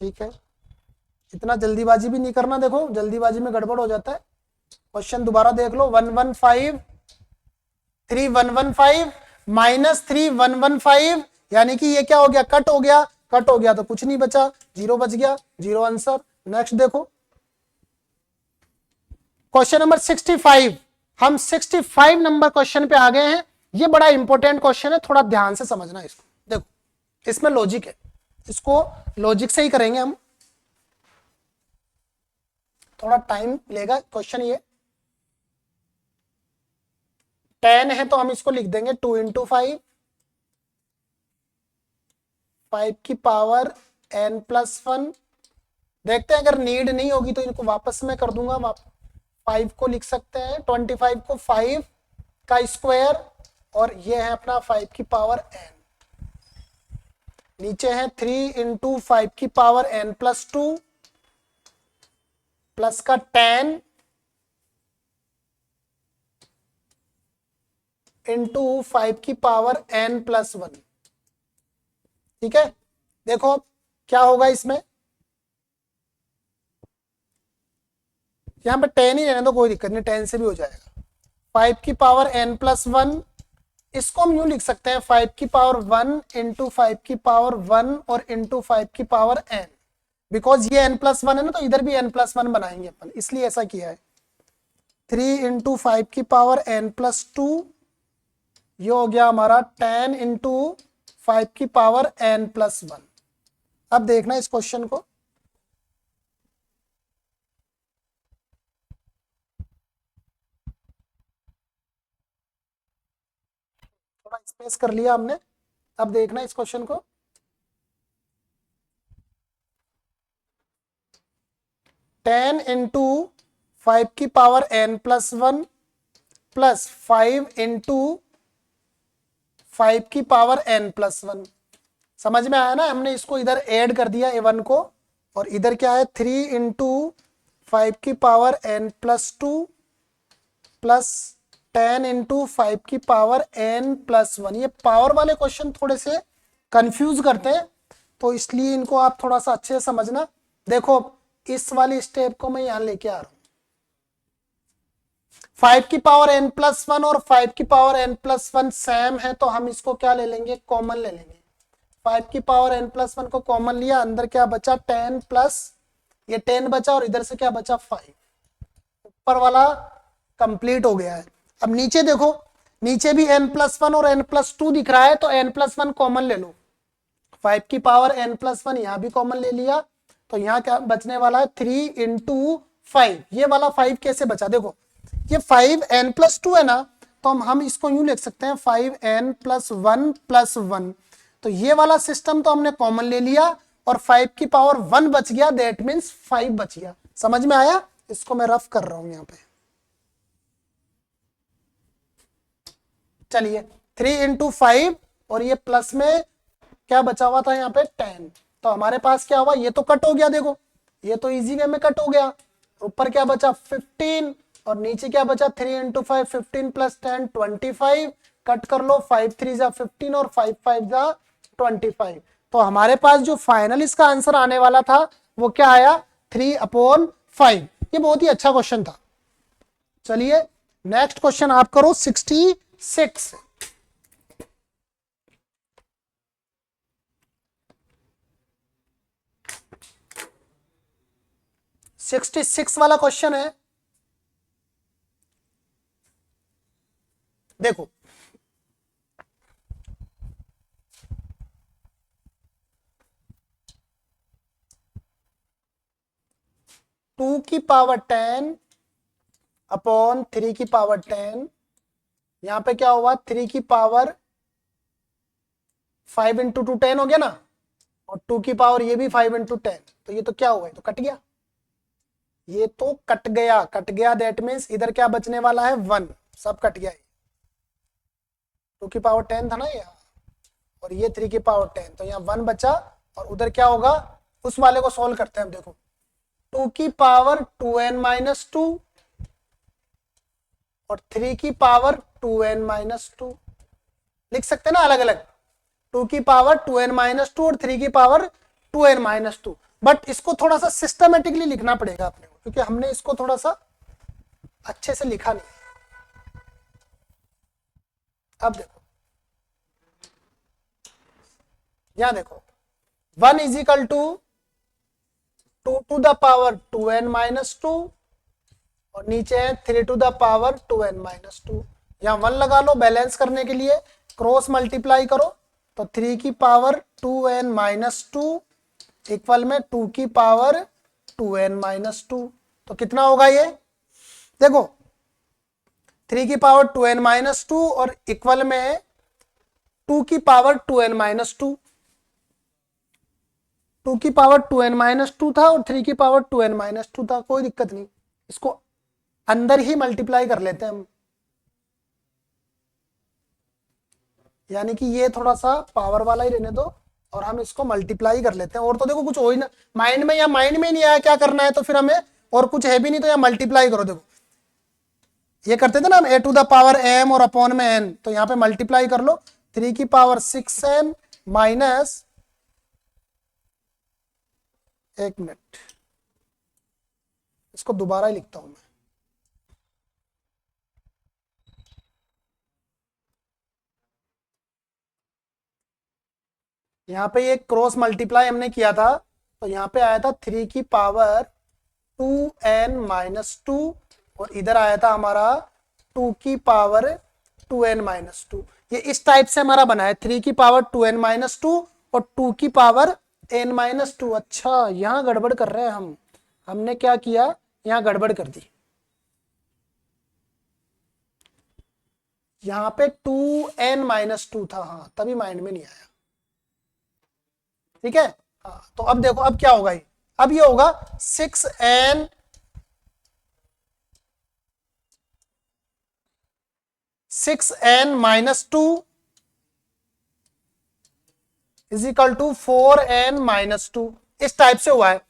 Speaker 1: ठीक है। इतना जल्दीबाजी भी नहीं करना, देखो जल्दीबाजी में गड़बड़ हो जाता है। क्वेश्चन दोबारा देख लो, 115 3 115 माइनस 3 115, यानी कि ये क्या हो गया कट हो गया, कट हो गया तो कुछ नहीं बचा, 0 बच गया, 0 आंसर। नेक्स्ट देखो क्वेश्चन नंबर 65। हम 65 नंबर क्वेश्चन पे आ गए हैं। ये बड़ा इंपॉर्टेंट क्वेश्चन है, थोड़ा ध्यान से समझना इसको। देखो इसमें लॉजिक है, इसको लॉजिक से ही करेंगे हम, थोड़ा टाइम लेगा क्वेश्चन। ये 10 है तो हम इसको लिख देंगे 2 इंटू 5, 5 की पावर n प्लस 1। देखते हैं अगर नीड नहीं होगी तो इनको वापस में कर दूंगा। 5 को लिख सकते हैं 25 को 5 का स्क्वायर, और ये है अपना 5 की पावर n। नीचे है 3 इंटू 5 की पावर n प्लस 2, प्लस का 10 इंटू 5 की पावर n प्लस 1। ठीक है, देखो क्या होगा इसमें, यहां पे 10 ही रहने दो, कोई दिक्कत नहीं, 10 से भी हो जाएगा। 5 की पावर n प्लस 1, इसको हम यूं लिख सकते हैं 5 की पावर 1 इंटू 5 की पावर 1 और इंटू 5 की पावर n, बिकॉज ये n प्लस 1 है ना, तो इधर भी n प्लस 1 बनाएंगे अपन, इसलिए ऐसा किया है। 3 इंटू 5 की पावर n प्लस 2, ये हो गया हमारा 10 इंटू 5 की पावर n प्लस 1। अब देखना इस क्वेश्चन को, थोड़ा स्पेस कर लिया हमने। अब देखना इस क्वेश्चन को, 10 इंटू 5 की power n plus 1 plus 5 into 5 की पावर n प्लस 1। समझ में आया ना, हमने इसको इधर ऐड कर दिया a1 को, और इधर क्या है 3 इंटू 5 की power n plus 2 plus 10 into 5 की पावर n प्लस 1। ये पावर वाले क्वेश्चन थोड़े से कंफ्यूज करते हैं, तो इसलिए इनको आप थोड़ा सा अच्छे से समझना। देखो इस वाली स्टेप को मैं यहां लेके आ रहा हूं, 5 की पावर n प्लस 1 और 5 की पावर n प्लस 1 सेम है, तो हम इसको क्या ले लेंगे, कॉमन ले लेंगे। 5 की पावर n प्लस 1 को कॉमन लिया, अंदर क्या बचा 10 प्लस ये 10 बचा और इधर से क्या बचा 5। ऊपर वाला कंप्लीट हो गया है। अब नीचे देखो, नीचे भी n प्लस 1 और n प्लस 2 दिख रहा है, तो n प्लस 1 कॉमन ले लो। 5 की पावर n प्लस 1 यहां भी कॉमन ले लिया, तो यहां क्या बचने वाला है 3 इंटू 5। ये वाला 5 कैसे बचा, देखो ये 5n प्लस 2 है ना, तो हम इसको यूं लिख सकते हैं 5n प्लस 1 प्लस 1। तो ये वाला सिस्टम तो हमने कॉमन ले लिया और 5 की पावर 1 बच गया, दैट मीन्स 5 बच गया। समझ में आया? इसको मैं रफ कर रहा हूं यहां पे। चलिए 3 इंटू 5 और ये प्लस में क्या बचा हुआ था यहाँ पे 10, तो हमारे पास क्या हुआ, ये तो कट हो गया, देखो ये तो इजी वे में कट हो गया। ऊपर क्या बचा 15 और नीचे क्या बचा 3 इंटू 5, 15 प्लस 10 25। कट कर लो, 5 3 जा 15 और 5 5 जा 25। तो हमारे पास जो फाइनल इसका आंसर आने वाला था वो क्या आया 3/5। ये बहुत ही अच्छा क्वेश्चन था। चलिए नेक्स्ट क्वेश्चन आप करो 66। 66 वाला क्वेश्चन है, देखो टू की पावर 10 अपॉन 3 की पावर 10, यहां पे क्या हुआ 3 की पावर 5 इंटू 2 10 हो गया ना, और 2 की पावर ये भी 5 इंटू 10, तो ये तो क्या हुआ, तो कट गया, ये तो कट गया, कट गया दैट मीन्स इधर क्या बचने वाला है 1, सब कट गया। 2 की पावर 10 था ना ये, और ये 3 की पावर 10, तो यहाँ 1 बचा और उधर क्या होगा, उस वाले को सॉल्व करते हैं। हम देखो 2 की पावर 2n माइनस 2 और 3 की पावर 2n माइनस 2 लिख सकते हैं ना अलग अलग, 2 की पावर 2n माइनस 2 और 3 की पावर 2n माइनस 2। बट इसको थोड़ा सा सिस्टमेटिकली लिखना पड़ेगा अपने को, क्योंकि हमने इसको थोड़ा सा अच्छे से लिखा नहीं। अब देखो यहां देखो 1 is equal to 2 to the power 2n minus 2 और नीचे है 3 to the power 2n minus 2। यहां 1 लगा लो बैलेंस करने के लिए, क्रॉस मल्टीप्लाई करो, तो 3 की पावर 2n माइनस 2 इक्वल में 2 की पावर 2n माइनस 2। तो कितना होगा ये, देखो 3 की पावर 2n माइनस 2 और इक्वल में 2 की पावर 2n माइनस 2। 2 की पावर 2n माइनस 2 था और 3 की पावर 2n माइनस 2 था, कोई दिक्कत नहीं, इसको अंदर ही मल्टीप्लाई कर लेते हैं हम, यानी कि ये थोड़ा सा पावर वाला ही रहने दो और हम इसको मल्टीप्लाई कर लेते हैं। और तो देखो कुछ हो ही ना माइंड में, या माइंड में नहीं आया क्या करना है, तो फिर हमें और कुछ है भी नहीं, तो यहाँ मल्टीप्लाई करो। देखो ये करते थे ना हम a to the power m और अपॉन में n, तो यहाँ पे मल्टीप्लाई कर लो, 3 की पावर 6n माइनस, एक मिनट इसको दोबारा ही लिखता हूं मैं, यहाँ पे ये क्रॉस मल्टीप्लाई हमने किया था, तो यहाँ पे आया था 3 की पावर 2n माइनस 2 और इधर आया था हमारा 2 की पावर 2n माइनस 2। ये इस टाइप से हमारा बना है 3 की पावर 2n माइनस 2 और 2 की पावर n माइनस 2। अच्छा यहाँ गड़बड़ कर रहे हैं हम, हमने क्या किया यहाँ गड़बड़ कर दी, यहाँ पे 2n माइनस 2 था, हाँ तभी माइंड में नहीं आया। ठीक है हाँ, तो अब देखो अब क्या होगा, अब ये होगा 6n minus 2 is equal to 4n minus 2, इस टाइप से हुआ है।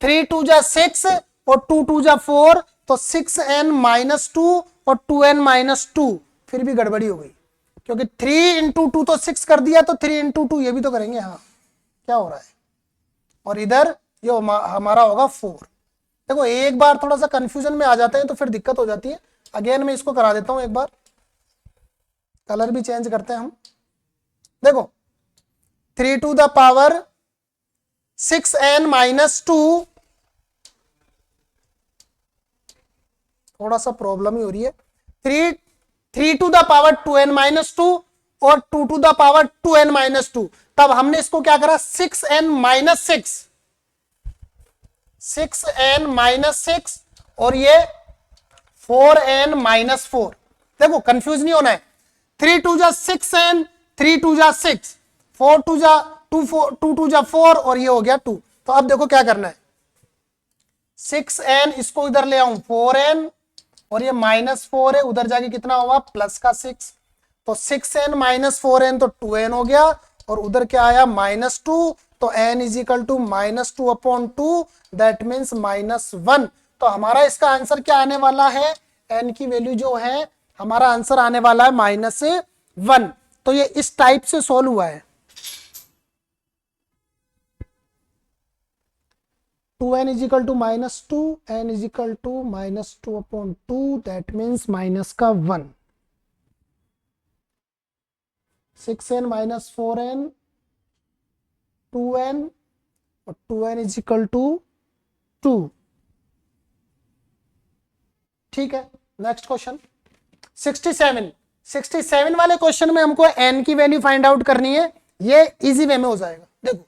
Speaker 1: 3 2 जा 6 और 2 2 जा 4, तो 6n माइनस 2 और 2n माइनस 2, फिर भी गड़बड़ी हो गई, क्योंकि 3 इंटू 2 तो 6 कर दिया, तो 3 इंटू 2 ये भी तो करेंगे, हाँ क्या हो रहा है, और इधर ये हमारा होगा 4। देखो एक बार थोड़ा सा कंफ्यूजन में आ जाते हैं तो फिर दिक्कत हो जाती है। अगेन मैं इसको करा देता हूं एक बार, कलर भी चेंज करते हैं हम। देखो 3 to the power 6n minus 2, थोड़ा सा प्रॉब्लम ही हो रही है। 3 to the power 2n minus 2 और 2 to the power 2n minus 2। तब हमने इसको क्या करा, 6n माइनस 6n माइनस 6 और ये 4n माइनस 4। देखो कंफ्यूज नहीं होना है। 3 टू जा 6n, 3 टू जा 6, 4 टू जा 2 टू जा 4 और ये हो गया 2। तो अब देखो क्या करना है, 6n इसको इधर ले आऊं 4n और ये माइनस 4 है, उधर जाके कितना हुआ प्लस का 6। तो 6n माइनस 4n तो 2n हो गया, और उधर क्या आया माइनस 2, तो n is equal to minus 2 upon 2, that means minus 1। तो हमारा इसका आंसर क्या आने वाला है, n की वैल्यू जो है हमारा आंसर आने वाला है माइनस 1। तो ये इस टाइप से सोल्व हुआ है। 2n is equal to minus 2, n is equal to minus 2 upon 2, that means minus का 1। 6n माइनस 4n, 2n और 2n इज इक्वल टू 2। ठीक है, नेक्स्ट क्वेश्चन 67 वाले क्वेश्चन में हमको n की वैल्यू फाइंड आउट करनी है। ये इजी वे में हो जाएगा। देखो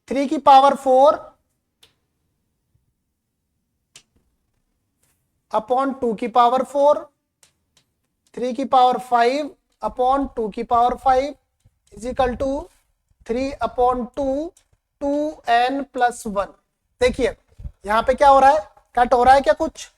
Speaker 1: 3 की पावर 4 अपॉन 2 की पावर 4, 3 की पावर 5 अपॉन 2 की power 5 is equal to 3 upon 2, 2n plus 1। देखिए यहां पे क्या हो रहा है, कट हो रहा है क्या कुछ।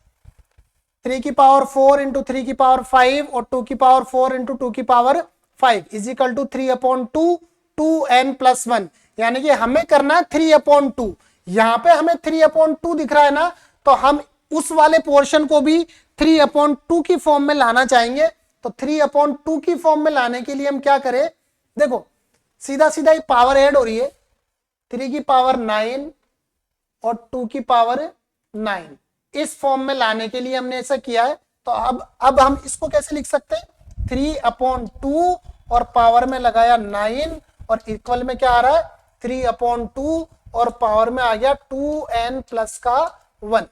Speaker 1: 3 की पावर 4 इंटू 3 की पावर 5 और 2 की पावर 4 इंटू 2 की power 5 is equal to 3 upon 2, 2n plus 1। यानी कि हमें करना है 3 अपॉन 2। यहां पे हमें 3 अपॉन 2 दिख रहा है ना, तो हम उस वाले पोर्शन को भी 3 अपॉन 2 की फॉर्म में लाना चाहेंगे। तो 3 अपॉन 2 की फॉर्म में लाने के लिए हम क्या करें, देखो सीधा सीधा ही पावर ऐड हो रही है, 3 की पावर 9 और 2 की पावर 9, इस फॉर्म में लाने के लिए हमने ऐसा किया है। तो अब हम इसको कैसे लिख सकते हैं, 3 अपॉन 2 और पावर में लगाया 9 और इक्वल में क्या आ रहा है 3 अपॉन 2 और पावर में आ गया 2n प्लस का 1।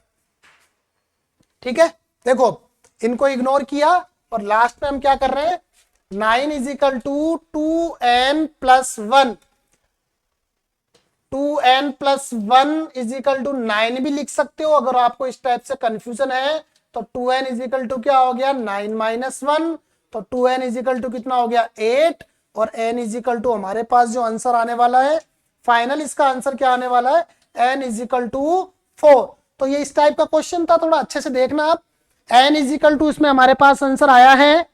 Speaker 1: ठीक है, देखो इनको इग्नोर किया और लास्ट में हम क्या कर रहे हैं, 9 is equal to 2n plus 1, 2n plus 1 is equal to 9 भी लिख सकते हो। अगर आपको इस टाइप से कंफ्यूजन है तो 2n इज इक्वल टू क्या हो गया 9 माइनस 1, तो 2n इज इक्वल टू कितना हो गया 8 और n इज इक्वल टू हमारे पास जो आंसर आने वाला है फाइनल, इसका आंसर क्या आने वाला है n इज इक्वल टू 4। तो ये इस टाइप का क्वेश्चन था, थोड़ा अच्छे से देखना आप। n इज इक्वल टू इसमें हमारे पास आंसर आया है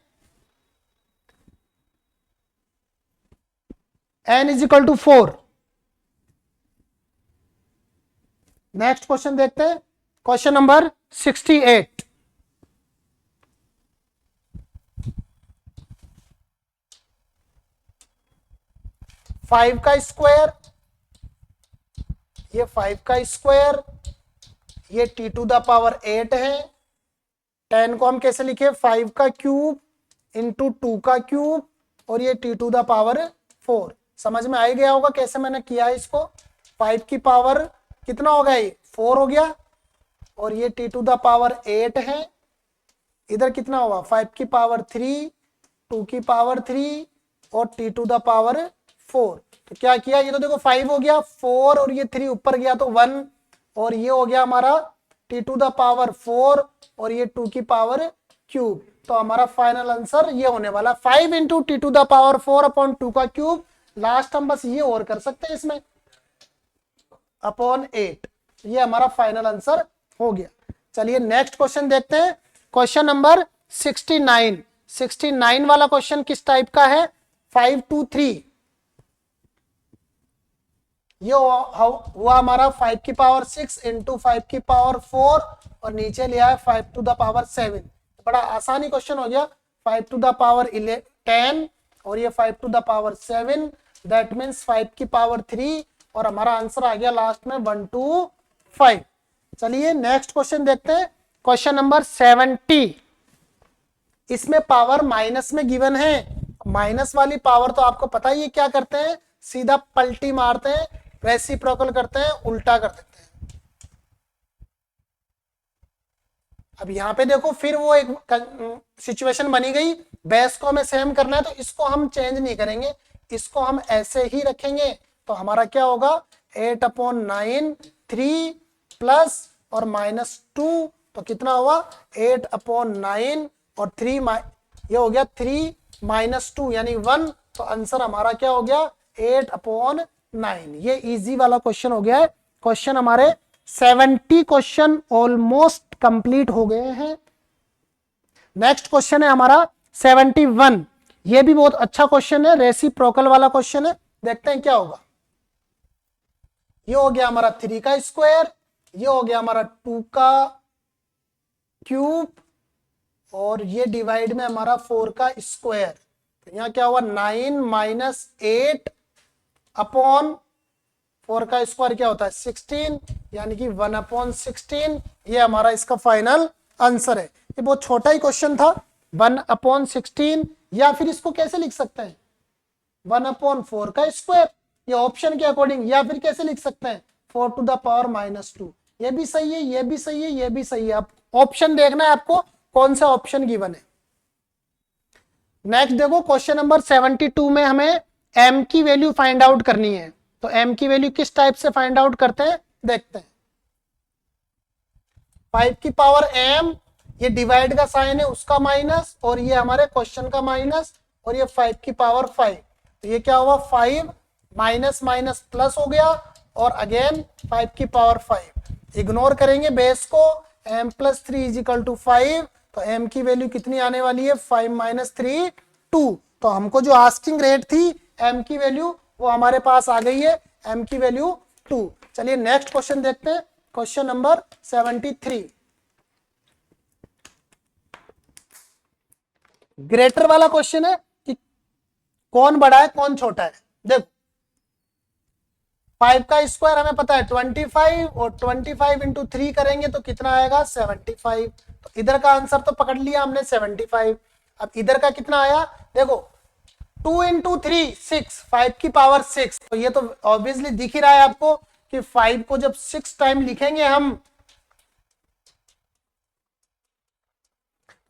Speaker 1: n is equal to 4। Next question देखते हैं, क्वेश्चन नंबर 68। फाइव का स्क्वायर, ये 5 का स्क्वायर, ये t टू द पावर 8 है। 10 को हम कैसे लिखे, 5 का क्यूब इंटू 2 का क्यूब और ये t टू द पावर 4। समझ में आ ही गया होगा कैसे मैंने किया है इसको। 5 की पावर कितना होगा, ये 4 हो गया और ये t टू द पावर 8 है। इधर कितना होगा 5 की पावर 3, 2 की पावर 3 और t टू द पावर 4। तो क्या किया, ये तो देखो 5 हो गया, 4 और ये 3 ऊपर गया तो 1 और ये हो गया हमारा t टू द पावर 4 और ये 2 की पावर क्यूब। तो हमारा फाइनल आंसर ये होने वाला 5 into t to the power 4 upon 2 का क्यूब। लास्ट हम बस ये और कर सकते हैं इसमें अपॉन 8। ये हमारा फाइनल आंसर हो गया। चलिए नेक्स्ट क्वेश्चन देखते हैं, क्वेश्चन नंबर 69 वाला क्वेश्चन किस टाइप का है, 5 to 3। ये हुआ हमारा 5 की पावर 6 इंटू 5 की पावर 4 और नीचे लिया है 5 टू द पावर 7। बड़ा आसानी क्वेश्चन हो गया। 5 टू द पावर 10 और ये 5 to the power 7, that means 5 की पावर 3, और हमारा आंसर आ गया लास्ट में 1 to 5। चलिए नेक्स्ट क्वेश्चन देखते हैं, क्वेश्चन नंबर 70। इसमें पावर माइनस में गिवन है। माइनस वाली पावर तो आपको पता ही है क्या करते हैं, सीधा पलटी मारते हैं, रेसिप्रोकल करते हैं, उल्टा कर देते हैं। अब यहाँ पे देखो फिर वो एक सिचुएशन बनी गई, बेस को हमें सेम करना है, तो इसको हम चेंज नहीं करेंगे, इसको हम ऐसे ही रखेंगे। तो हमारा क्या होगा 8/9, 3 प्लस और -2, तो कितना हुआ 8/9 और 3 ये हो गया 3 -2 यानी 1, तो आंसर हमारा क्या हो गया 8/9। ये इजी वाला क्वेश्चन हो गया है। क्वेश्चन हमारे 70 क्वेश्चन ऑलमोस्ट कंप्लीट हो गए हैं। नेक्स्ट क्वेश्चन है हमारा 71। ये भी बहुत अच्छा क्वेश्चन है, रेसिप्रोकल वाला क्वेश्चन है, देखते हैं क्या होगा। ये हो गया हमारा 3 का स्क्वायर, ये हो गया हमारा 2 का क्यूब, और ये डिवाइड में हमारा 4 का स्क्वायर। तो यहाँ क्या हुआ 9 - 8 अपॉन 4 का स्क्वायर क्या होता है 16, यानी कि 1/16। ये हमारा इसका फाइनल आंसर है। ये बहुत छोटा ही क्वेश्चन था, 1/16, या फिर इसको कैसे लिख सकते हैं 1/4 का स्क्वायर, ये ऑप्शन के अकॉर्डिंग, या फिर कैसे लिख सकते हैं 4 टू द पावर -2। ये भी सही है, ये भी सही है, ये भी सही है। आप ऑप्शन देखना है आपको कौन सा ऑप्शन गिवन है। नेक्स्ट देखो क्वेश्चन नंबर 72 में हमें m की वैल्यू फाइंड आउट करनी है। तो m की वैल्यू किस टाइप से फाइंड आउट करते हैं देखते हैं। 5 की पावर m, ये डिवाइड का साइन है उसका माइनस, और ये हमारे क्वेश्चन का माइनस, और ये 5 की पावर 5। तो ये क्या हुआ 5 माइनस माइनस प्लस हो गया, और अगेन 5 की पावर 5। इग्नोर करेंगे बेस को, m + 3 = 5। तो m की वैल्यू कितनी आने वाली है 5 - 3 2। तो हमको जो आस्किंग रेट थी m की वैल्यू वो हमारे पास आ गई है, m की वैल्यू 2। चलिए नेक्स्ट क्वेश्चन देखते हैं, क्वेश्चन नंबर 73। ग्रेटर वाला क्वेश्चन है कि कौन बड़ा है कौन छोटा है। देखो 5 का स्क्वायर हमें पता है 25, और 25 × 3 करेंगे तो कितना आएगा 75। तो इधर का आंसर तो पकड़ लिया हमने 75। अब इधर का कितना आया देखो 2 × 3 6, 5 की पावर 6। तो ये तो ऑब्वियसली दिख ही रहा है आपको कि 5 को जब 6 टाइम लिखेंगे हम,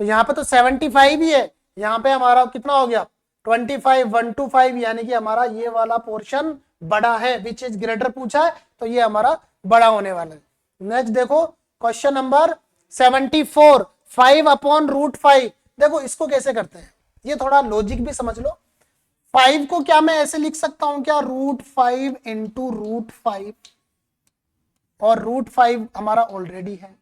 Speaker 1: तो यहाँ पे तो 75 ही है, यहाँ पे हमारा कितना हो गया 25 1 to 5, यानी कि हमारा ये वाला पोर्शन बड़ा है, विच इज ग्रेटर पूछा है, तो ये हमारा बड़ा होने वाला है। नेक्स्ट देखो क्वेश्चन नंबर 74, 5/√5। देखो इसको कैसे करते हैं, ये थोड़ा लॉजिक भी समझ लो। 5 को क्या मैं ऐसे लिख सकता हूं क्या √5 × √5, और √5 हमारा ऑलरेडी है।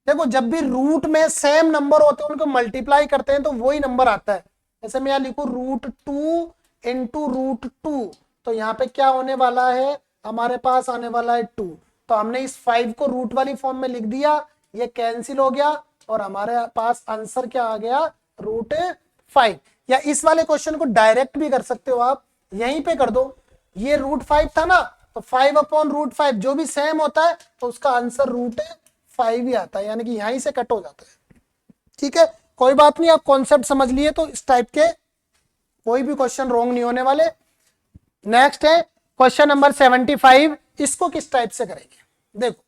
Speaker 1: देखो जब भी रूट में सेम नंबर होते हैं उनको मल्टीप्लाई करते हैं तो वही नंबर आता है। जैसे मैं यहां लिखू √2 × √2, तो यहाँ पे क्या होने वाला है हमारे पास आने वाला है 2। तो हमने इस 5 को रूट वाली फॉर्म में लिख दिया, ये कैंसिल हो गया, और हमारे पास आंसर क्या आ गया √5। या इस वाले क्वेश्चन को डायरेक्ट भी कर सकते हो आप, यहीं पे कर दो, ये √5 था ना, तो 5/√5 जो भी सेम होता है तो उसका आंसर √5 ही आता है, यानी कि यहीं से कट हो जाता है। ठीक है, कोई बात नहीं, आप कॉन्सेप्ट समझ लिए तो इस टाइप के कोई भी क्वेश्चन रॉन्ग नहीं होने वाले। नेक्स्ट है क्वेश्चन नंबर 75, इसको किस टाइप से करेंगे देखो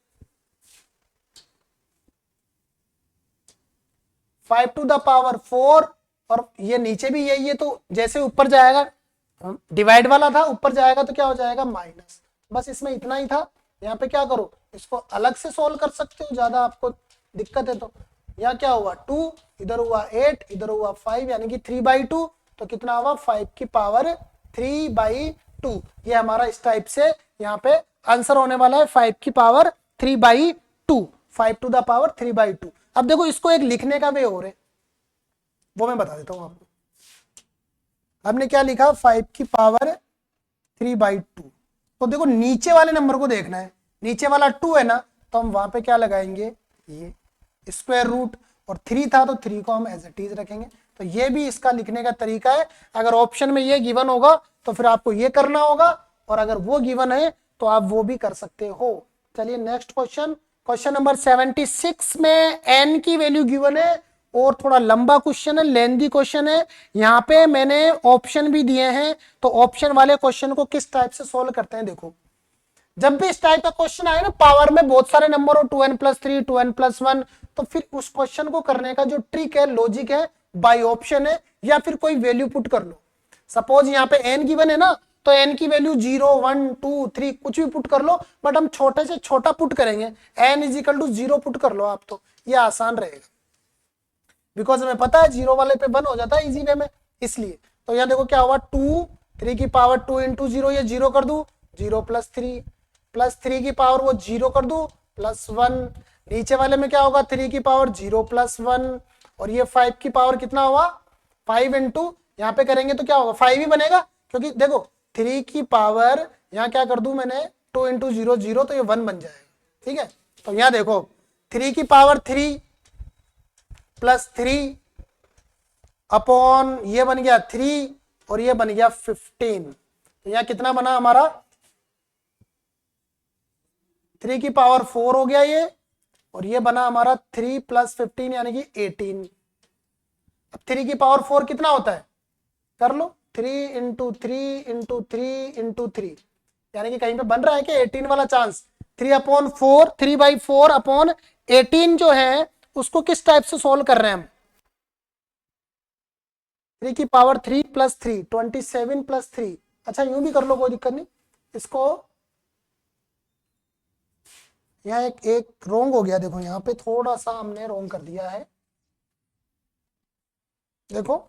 Speaker 1: 5 टू द पावर 4, और ये नीचे भी यही है, तो जैसे ऊपर जाएगा डिवाइड वाला था, ऊपर जाएगा तो क्या हो जाएगा माइनस। बस इसमें इतना ही था। यहाँ पे क्या करो, इसको अलग से सोल्व कर सकते हो, ज्यादा आपको दिक्कत है तो। यहाँ क्या हुआ 2, इधर हुआ 8, इधर हुआ 5, यानी कि 3/2। तो कितना हुआ 5 की पावर 3/2। ये हमारा इस टाइप से यहाँ पे आंसर होने वाला है 5 की पावर 3/2, 5 टू द पावर 3/2। अब देखो इसको एक लिखने का वे और है, वो मैं बता देता हूं आपको। हमने क्या लिखा 5 की पावर 3/2। तो देखो नीचे वाले नंबर को देखना है, नीचे वाला 2 है ना, तो हम वहां पे क्या लगाएंगे ये स्क्वायर रूट, और 3 था तो 3 को हम एज इट इज रखेंगे। तो ये भी इसका लिखने का तरीका है। अगर ऑप्शन में ये गिवन होगा तो फिर आपको ये करना होगा, और अगर वो गिवन है तो आप वो भी कर सकते हो। चलिए नेक्स्ट क्वेश्चन, क्वेश्चन नंबर 76 में n की वैल्यू गिवन है और थोड़ा लंबा क्वेश्चन है, लेंथी क्वेश्चन है। यहाँ पे मैंने ऑप्शन भी दिए हैं, तो ऑप्शन वाले क्वेश्चन को किस टाइप से सोल्व करते हैं देखो। जब भी इस टाइप का क्वेश्चन आए ना, पावर में बहुत सारे नंबर हो, 2n+3, 2n+1, तो फिर उस क्वेश्चन को करने का जो ट्रिक है, लॉजिक है, बाय ऑप्शन है या फिर कोई वैल्यू पुट कर लो। सपोज यहाँ पे n गिवन है ना, तो n की वैल्यू 0, 1, 2, 3 कुछ भी पुट कर लो, बट हम छोटे से छोटा पुट करेंगे, n = 0 पुट कर लो आप, तो ये आसान रहेगा, बिकॉज हमें पता है 0 वाले पे 1 हो जाता है इजी वे में, इसलिए। तो यहाँ देखो क्या हुआ, 2, 3 की पावर 2 × 0, ये 0 कर दू, 0 + 3, प्लस 3 की पावर वो 0 कर दू, +1, नीचे वाले में क्या होगा, 3 की पावर 0 + 1, और ये 5 की पावर कितना हुआ, 5 × यहाँ पे करेंगे तो क्या होगा, 5 ही बनेगा, क्योंकि देखो 3 की पावर यहाँ क्या कर दू मैंने, 2 × 0, 0, तो ये 1 बन जाएगा, ठीक है। तो यहाँ देखो 3 की पावर 3 + 3 अपॉन ये बन गया 3 और ये बन गया 15, तो यहाँ कितना बना हमारा, 3 की पावर 4 हो गया ये, और ये बना हमारा 3 + 15 यानी कि 18। अब 3 की पावर 4 कितना होता है, कर लो, 3 × 3 × 3 × 3, यानी कि कहीं पे बन रहा है कि 18 वाला चांस, 3/4, 3/4 अपॉन 18 जो है उसको किस टाइप से सोल्व कर रहे हैं हम, 3 की पावर 3 + 3, 27 + 3, अच्छा यूं भी कर लो, कोई दिक्कत नहीं। इसको यहाँ एक रोंग हो गया, देखो यहाँ पे थोड़ा सा हमने रोंग कर दिया है, देखो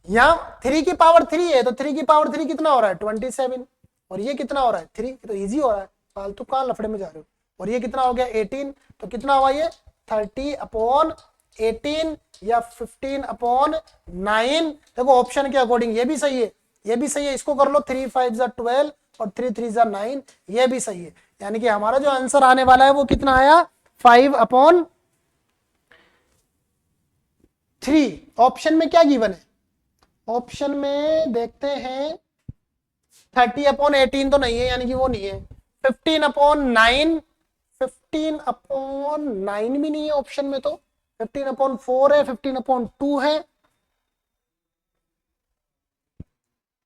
Speaker 1: यहाँ 3 की पावर 3 है, तो 3 की पावर 3 कितना हो रहा है, 27, और ये कितना हो रहा है 3, तो इजी हो रहा है, फालतू कहाँ लफड़े में जा रहे हो। और ये कितना हो गया 18, तो कितना हुआ ये 30/18 या 15/9। देखो ऑप्शन के अकॉर्डिंग ये भी सही है, ये भी सही है, इसको कर लो, 3 × 5 = 12 और 3 × 3 = 9, ये भी सही है। यानी कि हमारा जो आंसर आने वाला है वो कितना आया, 5/3। ऑप्शन में क्या गिवन है, ऑप्शन में देखते हैं 30/18 तो नहीं है, यानी कि वो नहीं है, 15/9, 15/9 भी नहीं है ऑप्शन में, तो 15/4 है, 15/2 है,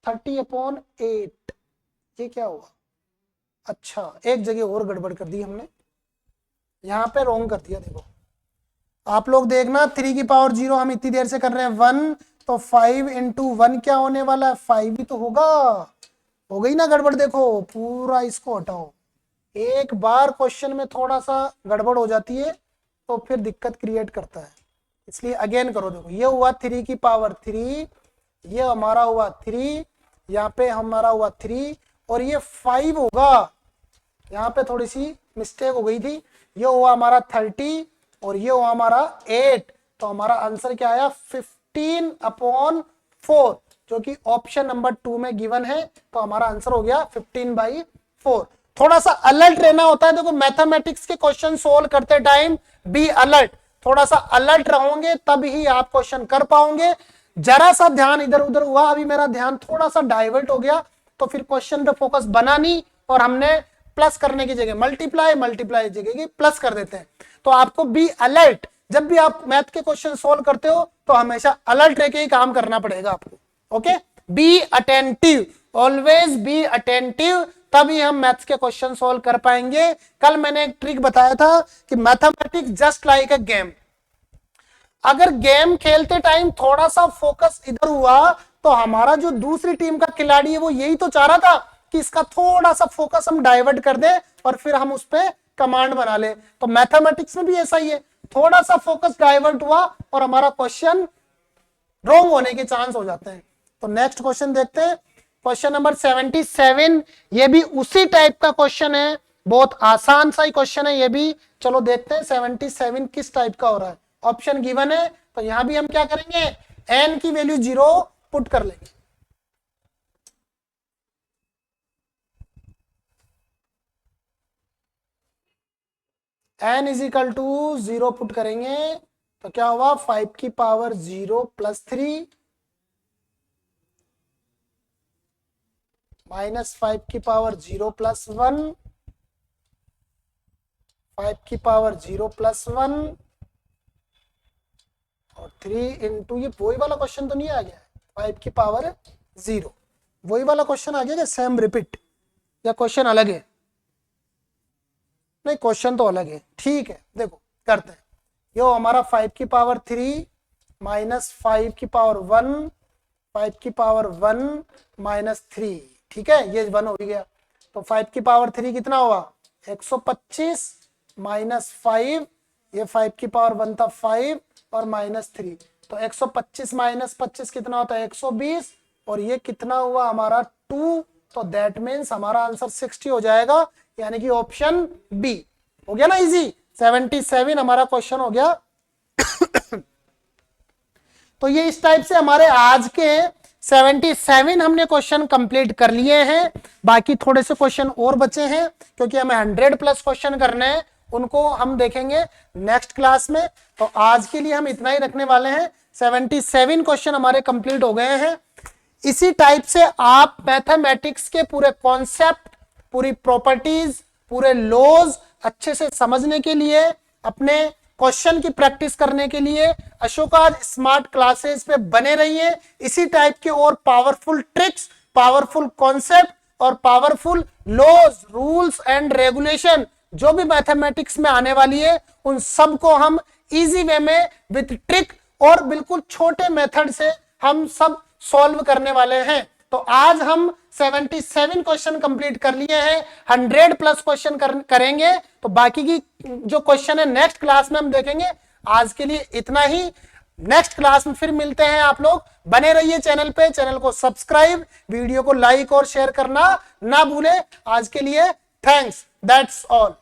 Speaker 1: 30/8, ये क्या हुआ, अच्छा एक जगह और गड़बड़ कर दी हमने, यहाँ पे रॉन्ग कर दिया। देखो आप लोग देखना, 3 की पावर 0 हम इतनी देर से कर रहे हैं 1, तो 5 × 1 क्या होने वाला है, 5 ही तो होगा, हो गई ना गड़बड़। देखो पूरा इसको हटाओ, एक बार क्वेश्चन में थोड़ा सा गड़बड़ हो जाती है तो फिर दिक्कत क्रिएट करता है, इसलिए अगेन करो। देखो ये हुआ 3 की पावर 3, ये हमारा हुआ 3, यहाँ पे हमारा हुआ 3, और ये 5 होगा, यहाँ पे थोड़ी सी मिस्टेक हो गई थी, ये हुआ हमारा 30 और ये हुआ हमारा 8, तो हमारा आंसर क्या आया 15/4, जो कि ऑप्शन नंबर 2 में गिवन है, तो हमारा आंसर हो गया 15/4। थोड़ा सा अलर्ट रहना होता है, देखो मैथमेटिक्स के क्वेश्चन सोल्व करते टाइम बी अलर्ट, थोड़ा सा अलर्ट रहोगे तब ही आप क्वेश्चन कर पाओगे। जरा सा ध्यान इधर उधर हुआ, अभी मेरा ध्यान थोड़ा सा डाइवर्ट हो गया, तो फिर क्वेश्चन पे फोकस बना नहीं, और हमने प्लस करने की जगह मल्टीप्लाई, मल्टीप्लाई की जगह प्लस कर देते हैं। तो आपको बी अलर्ट, जब भी आप मैथ के क्वेश्चन सोल्व करते हो तो हमेशा अलर्ट रह के ही काम करना पड़ेगा आपको, okay. Be attentive, always be attentive, तभी हम मैथ्स के क्वेश्चन सोल्व कर पाएंगे। कल मैंने एक ट्रिक बताया था कि mathematics just like a game, अगर गेम खेलते टाइम थोड़ा सा फोकस इधर हुआ तो हमारा जो दूसरी टीम का खिलाड़ी है वो यही तो चाह रहा था कि इसका थोड़ा सा फोकस हम डाइवर्ट कर दे और फिर हम उस पर कमांड बना ले। तो मैथमेटिक्स में भी ऐसा ही है, थोड़ा सा फोकस डाइवर्ट हुआ और हमारा क्वेश्चन रॉन्ग होने के चांस हो जाते हैं। तो नेक्स्ट क्वेश्चन देखते हैं, क्वेश्चन नंबर 77, ये भी उसी टाइप का क्वेश्चन है, बहुत आसान सा ही क्वेश्चन है ये भी। चलो देखते हैं 77 किस टाइप का हो रहा है। ऑप्शन गिवन है, तो यहां भी हम क्या करेंगे, n की वैल्यू 0 पुट कर लेंगे। n is equal to 0 put करेंगे तो क्या हुआ 5 की पावर 0 प्लस 3 माइनस 5 की पावर 0 प्लस 1 5 की पावर 0 प्लस 1 और 3 इंटू ये वही वाला क्वेश्चन तो नहीं आ गया 5 की पावर 0 वही वाला क्वेश्चन आ गया क्या सेम रिपीट या क्वेश्चन अलग है? नहीं क्वेश्चन तो अलग है। ठीक है देखो करते हैं यो हमारा 5 की पावर 3 माइनस 5 की पावर 1 5 की पावर 1 माइनस 3 ठीक है ये 1 हो गया तो 5 की पावर 3 कितना हुआ 125 माइनस 5 ये 5 की पावर 1 था 5 और माइनस 3 तो 125 माइनस 25 कितना होता है 120 और ये कितना हुआ हमारा 2 तो दैट मीन्स हमारा आंसर 60 हो जाएगा यानी कि ऑप्शन बी हो गया ना इजी 77 हमारा क्वेश्चन हो गया। तो ये इस टाइप से हमारे आज के 77 हमने क्वेश्चन कंप्लीट कर लिए हैं। बाकी थोड़े से क्वेश्चन और बचे हैं क्योंकि हमें 100 प्लस क्वेश्चन करने हैं उनको हम देखेंगे नेक्स्ट क्लास में। तो आज के लिए हम इतना ही रखने वाले हैं 77 क्वेश्चन हमारे कंप्लीट हो गए हैं। इसी टाइप से आप मैथमेटिक्स के पूरे कॉन्सेप्ट पूरी प्रॉपर्टीज पूरे लॉज अच्छे से समझने के लिए अपने क्वेश्चन की प्रैक्टिस करने के लिए अशोका स्मार्ट क्लासेस पे बने रहिए। इसी टाइप के और पावरफुल ट्रिक्स पावरफुल कॉन्सेप्ट और powerful laws rules and regulation जो भी मैथमेटिक्स में आने वाली है उन सब को हम इजी वे में विथ ट्रिक और बिल्कुल छोटे मेथड से हम सब सॉल्व करने वाले हैं। तो आज हम 77 क्वेश्चन कंप्लीट कर लिए हैं 100 प्लस क्वेश्चन करेंगे तो बाकी की जो क्वेश्चन है नेक्स्ट क्लास में हम देखेंगे। आज के लिए इतना ही नेक्स्ट क्लास में फिर मिलते हैं। आप लोग बने रहिए चैनल पे चैनल को सब्सक्राइब वीडियो को लाइक और शेयर करना ना भूले। आज के लिए थैंक्स दैट्स ऑल।